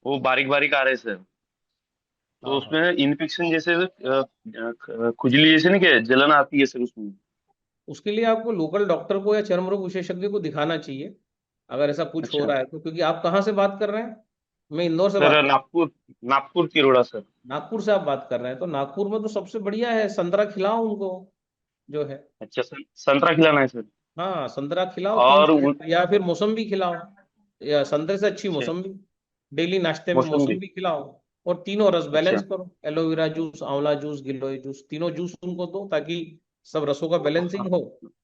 वो बारीक बारीक आ रहे हैं सर। तो हाँ हाँ। उसमें इन्फेक्शन जैसे खुजली जैसे नहीं क्या जलन आती है सर उसमें। उसके लिए आपको लोकल डॉक्टर को या चर्म रोग विशेषज्ञ को दिखाना चाहिए, अगर ऐसा कुछ हो अच्छा रहा है तो। क्योंकि आप कहाँ से बात कर रहे हैं। मैं इंदौर से सर, बात कर। नागपुर नागपुर किरोड़ा सर। नागपुर से आप बात कर रहे हैं, तो नागपुर में तो सबसे बढ़िया है, संतरा खिलाओ उनको जो है। अच्छा सर, संतरा खिलाना है सर। हाँ, संतरा खिलाओ और 3 सेट, या फिर मौसम्बी खिलाओ, या संतरे से अच्छी अच्छा मौसम्बी। डेली नाश्ते में मौसम्बी। मौसम्बी खिलाओ। और तीनों रस अच्छा बैलेंस करो, एलोवेरा जूस, आंवला जूस, गिलोय जूस, तीनों जूस उनको दो, ताकि सब रसों का बैलेंसिंग हो।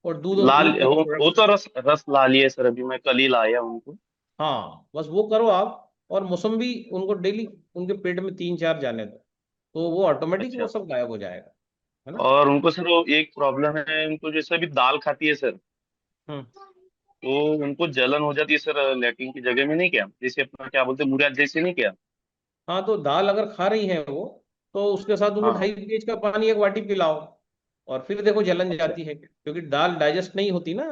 और दूध और लाल दूध वाले वो प्रोडक्ट्स। तो रस रस ला लिया सर, अभी मैं कल ही लाया उनको। हाँ, बस वो करो आप। और मौसम्बी उनको डेली उनके पेट में 3 4 जाने दो, तो वो ऑटोमेटिक वो अच्छा। सब गायब हो जाएगा, है ना। और उनको सर वो एक प्रॉब्लम है, उनको जैसे अभी दाल खाती है सर, हम्म। तो उनको जलन हो जाती है सर लैट्रिन की जगह में नहीं क्या, जैसे अपना क्या बोलते हैं मुराद जैसे नहीं क्या। हाँ, तो दाल अगर खा रही है वो, तो उसके साथ उनको हाँ। 2.5 pH का पानी 1 बाटी पिलाओ। और फिर देखो जलन अच्छा। जाती है क्या? क्योंकि दाल डाइजेस्ट नहीं होती ना,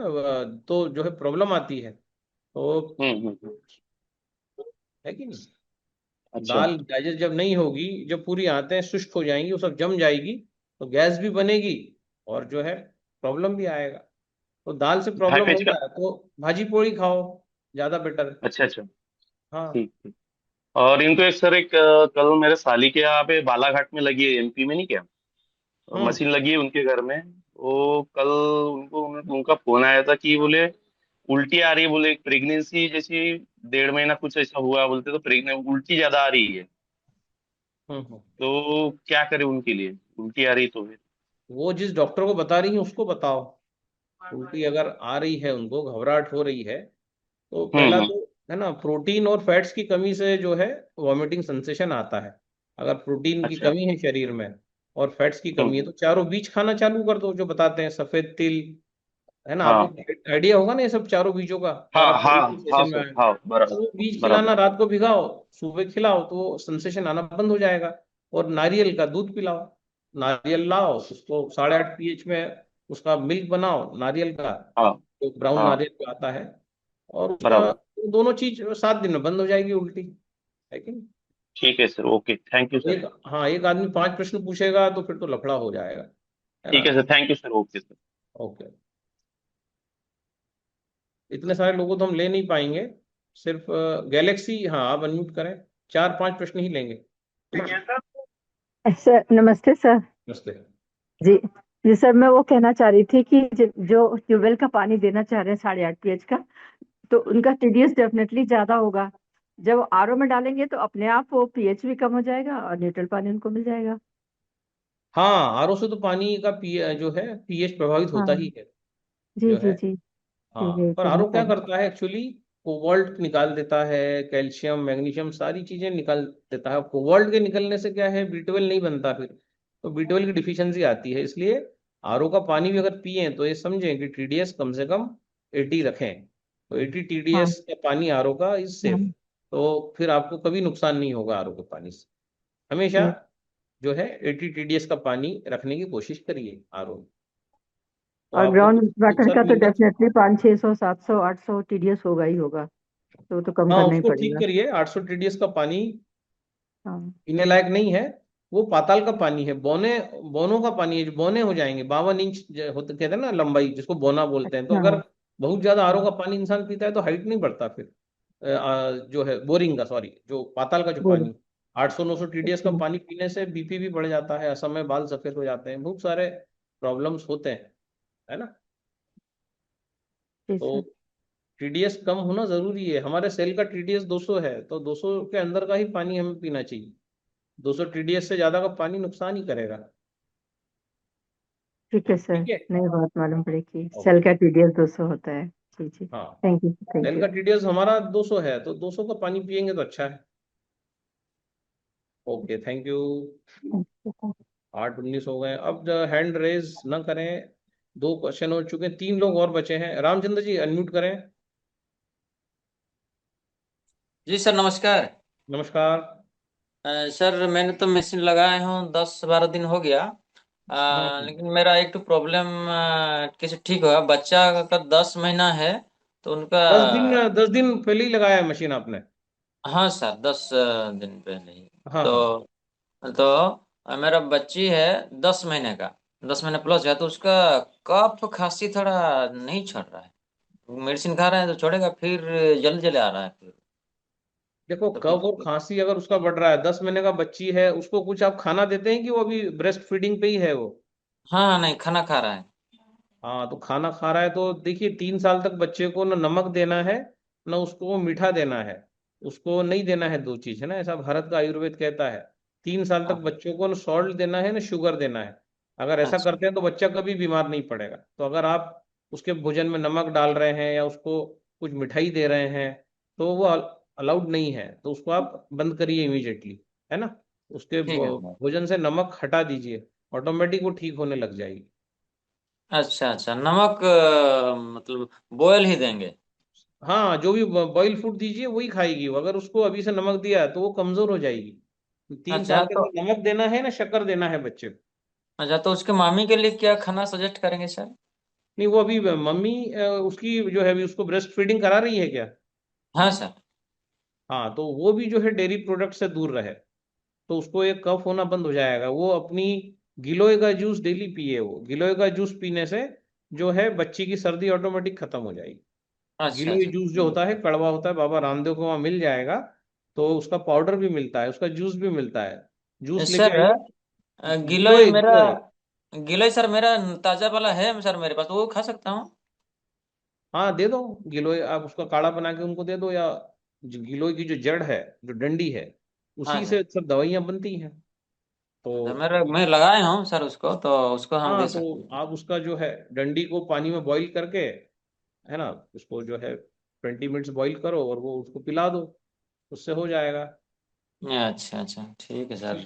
तो जो है प्रॉब्लम आती है, तो हम्म। है कि नहीं। अच्छा। दाल डाइजेस्ट जब नहीं होगी, जब पूरी आंतें शुष्क हो जाएंगी, वो सब जम जाएगी, तो गैस भी बनेगी, और जो है प्रॉब्लम भी आएगा। तो दाल से ढाई प्रॉब्लम पेज का। होता है तो भाजी पोड़ी खाओ, ज्यादा बेटर है। अच्छा अच्छा। हाँ। ठीक ठीक। और इनको एक सर एक कल मेरे साली के यहाँ पे बालाघाट में लगी है, एमपी में नहीं क्या, हम्म। मशीन लगी है उनके घर में। वो कल उनका फोन आया था कि बोले उल्टी आ रही है, बोले प्रेगनेंसी जैसी 1.5 महीना कुछ ऐसा हुआ बोलते, तो प्रेगनेंट उल्टी ज्यादा आ रही है। हम्म। तो क्या करे उनके लिए, उल्टी आ रही तो फिर। वो जिस डॉक्टर को बता रही है उसको बताओ। उल्टी अगर आ रही है, उनको घबराहट हो रही है, तो पहला हम्म। तो है ना, प्रोटीन और फैट्स की कमी से जो है वॉमिटिंग सेंसेशन आता है। अगर प्रोटीन की अच्छा। कमी है शरीर में और फैट्स की कमी है, हम्म। तो चारों बीज खाना चालू कर दो, जो बताते हैं सफेद तिल, है ना। हाँ आपको आइडिया होगा ना ये सब चारों बीजों का, हाँ और अब हाँ। हाँ सेशन में सर आए, हाँ, तो वो बीज बराबर। खिलाना, रात को भिगाओ, सुबह खिलाओ, तो सेंसेशन आना बंद हो जाएगा। और नारियल का दूध पिलाओ। नारियल लाओ, उसको 8.5 pH में उसका मिल्क बनाओ नारियल का, हाँ जो ब्राउन हाँ नारियल का आता है। और उसका बराबर। दोनों चीज 7 दिन में बंद हो जाएगी उल्टी, है कि नहीं? ठीक है sir, okay, thank you sir. एक, हाँ, एक आदमी 5 प्रश्न पूछेगा तो फिर तो लफड़ा हो जाएगा, है ना। ठीक है sir, thank you sir, okay sir. Okay. इतने सारे लोगों तो हम ले नहीं पाएंगे। सिर्फ गैलेक्सी, हाँ, आप अनम्यूट करें। 4 5 प्रश्न ही लेंगे। सर नमस्ते सर। नमस्ते। जी। जी सर, मैं वो कहना चाह रही थी कि जो ट्यूबवेल का पानी देना चाह रहे हैं 8.5 pH का, तो उनका टीडीएस डेफिनेटली ज्यादा होगा। जब आरओ में डालेंगे तो अपने आप वो पीएच भी कम हो जाएगा और न्यूट्रल पानी उनको मिल जाएगा। हाँ, आरओ से तो पानी का जो है पीएच प्रभावित होता हाँ ही है, जी जो जी है। जी। हाँ, ठीक है, पर कहना आरओ क्या चाहिए। करता है एक्चुअली, कोबाल्ट निकाल देता है, कैल्शियम मैग्नीशियम सारी चीजें निकाल देता है। कोबाल्ट के निकलने से क्या है, बी12 नहीं बनता फिर, तो बी12 की डिफिशियंसी आती है। इसलिए आरओ का पानी भी अगर पिए तो ये समझें कि टीडीएस कम से कम 80 रखें। तो 80 हाँ टीडीएस का पानी आरओ का इज सेफ। हाँ। तो फिर आपको कभी नुकसान नहीं होगा आरओ के पानी से। हमेशा ठीक। जो है 80 टीडीएस का पानी रखने की कोशिश करिए आरओ में, तो और आपको ग्राउंड कुछ वाटर सर का तो मिलना। डेफिनेटली 500 600 700 800 टीडीएस होगा ही होगा, तो कम हाँ, करना ही उसको ठीक पड़ेगा। करिए। 800 टीडीएस का पानी हाँ पीने लायक नहीं है। वो पाताल का पानी है, बोनों का पानी है, जो बोने हो जाएंगे 52 इंच होते कहते हैं ना लंबाई, जिसको बोना बोलते हैं। तो अच्छा। अगर बहुत ज्यादा आरओ हाँ, का पानी इंसान पीता है तो हाइट नहीं बढ़ता फिर। जो है बोरिंग का, सॉरी, जो पाताल का जो बोलो। पानी 800 900 टीडीएस का अच्छा। पानी पीने से बीपी भी बढ़ जाता है, असमय बाल सफेद हो जाते हैं, बहुत सारे प्रॉब्लम्स होते हैं, है ना। जी तो सर। टीडीएस कम होना जरूरी है। हमारे सेल का टीडीएस 200 है, तो 200 के अंदर का ही पानी हमें पीना चाहिए। 200 टीडीएस से ज्यादा का पानी नुकसान ही करेगा। ठीक है सर। ठीक है। नई बात मालूम पड़ी कि सेल ओके। का टीडीएस 200 होता है। जी जी। हाँ, थैंक यू थैंक सेल यू। का टीडीएस हमारा 200 है, तो 200 का पानी पियेंगे तो अच्छा है। Okay, thank you. 8:19 हो गए। अब हैंड रेज ना करें, 2 क्वेश्चन हो चुके हैं, 3 लोग और बचे हैं। रामचंद्र जी अनम्यूट करें। जी सर, नमस्कार। नमस्कार। सर, मैंने तो मशीन लगाए हूँ 10-12 दिन हो गया। हम्म। लेकिन मेरा एक तो प्रॉब्लम कैसे ठीक होगा, बच्चा का 10 महीना है तो उनका। 10 दिन पहले ही लगाया है मशीन आपने? हाँ सर, 10 दिन पहले ही। हाँ हाँ। तो मेरा बच्ची है 10 महीने का, 10 महीने प्लस है, तो उसका कफ खांसी थोड़ा नहीं छोड़ रहा है। मेडिसिन खा रहे हैं तो छोड़ेगा, फिर जल्द जल्द आ रहा है फिर। देखो, तो कफ और कुछ। खांसी अगर उसका बढ़ रहा है, 10 महीने का बच्ची है, उसको कुछ आप खाना देते हैं कि वो अभी ब्रेस्ट फीडिंग पे ही है वो? हाँ हाँ, नहीं खाना खा रहा है। हाँ, तो खाना खा रहा है तो देखिए, 3 साल तक बच्चे को ना नमक देना है, ना उसको मीठा देना है। उसको नहीं देना है, 2 चीज है ना, ऐसा भारत का आयुर्वेद कहता है। 3 साल तक हाँ, बच्चों को ना सॉल्ट देना है ना शुगर देना है। अगर ऐसा अच्छा। करते हैं तो बच्चा कभी बीमार नहीं पड़ेगा। तो अगर आप उसके भोजन में नमक डाल रहे हैं या उसको कुछ मिठाई दे रहे हैं, तो वो अलाउड नहीं है, तो उसको आप बंद करिए इमीडिएटली, है ना। उसके ठीक है सर। भोजन से नमक हटा दीजिए, ऑटोमेटिक वो ठीक होने लग जाएगी। अच्छा अच्छा, नमक मतलब बॉयल ही देंगे? हाँ, जो भी बॉइल फूड दीजिए वही खाएगी वो। अगर उसको अभी से नमक दिया है तो वो कमजोर हो जाएगी। तीन अच्छा साल के तो। अंदर नमक देना है ना शक्कर देना है बच्चे को। अच्छा, तो उसके मामी के लिए क्या खाना सजेस्ट करेंगे सर? नहीं, वो अभी मम्मी उसकी जो है अभी उसको ब्रेस्ट फीडिंग करा रही है क्या? हाँ सर। हाँ, तो वो भी जो है डेयरी प्रोडक्ट से दूर रहे, तो उसको एक कफ होना बंद हो जाएगा। वो अपनी गिलोय का जूस डेली पिए। वो गिलोय का जूस पीने से जो है बच्ची की सर्दी ऑटोमेटिक खत्म हो जाएगी। अच्छा गिलोय अच्छा, जूस जो ठीक होता है है। कड़वा होता है, बाबा रामदेव को वहाँ मिल जाएगा। तो उसका पाउडर भी मिलता है, उसका जूस भी मिलता है। जूस लेके सर, आइए। गिलोय गिलोय मेरा। गिलोय। गिलोय सर मेरा ताजा वाला है सर मेरे पास, वो खा सकता हूँ? हाँ, दे दो। गिलोय आप उसका काढ़ा बना के उनको दे दो, या जो गिलोय की जो जड़ है, जो डंडी है, हाँ उसी सर। से सब दवाइयाँ बनती हैं। तो सर मैं लगाए हूँ सर उसको, तो उसको हम हाँ, दे तो सकते हैं। आप उसका जो है डंडी को पानी में बॉईल करके, है ना, उसको जो है 20 मिनट्स बॉईल करो और वो उसको पिला दो, उससे हो जाएगा। अच्छा अच्छा, ठीक है सर।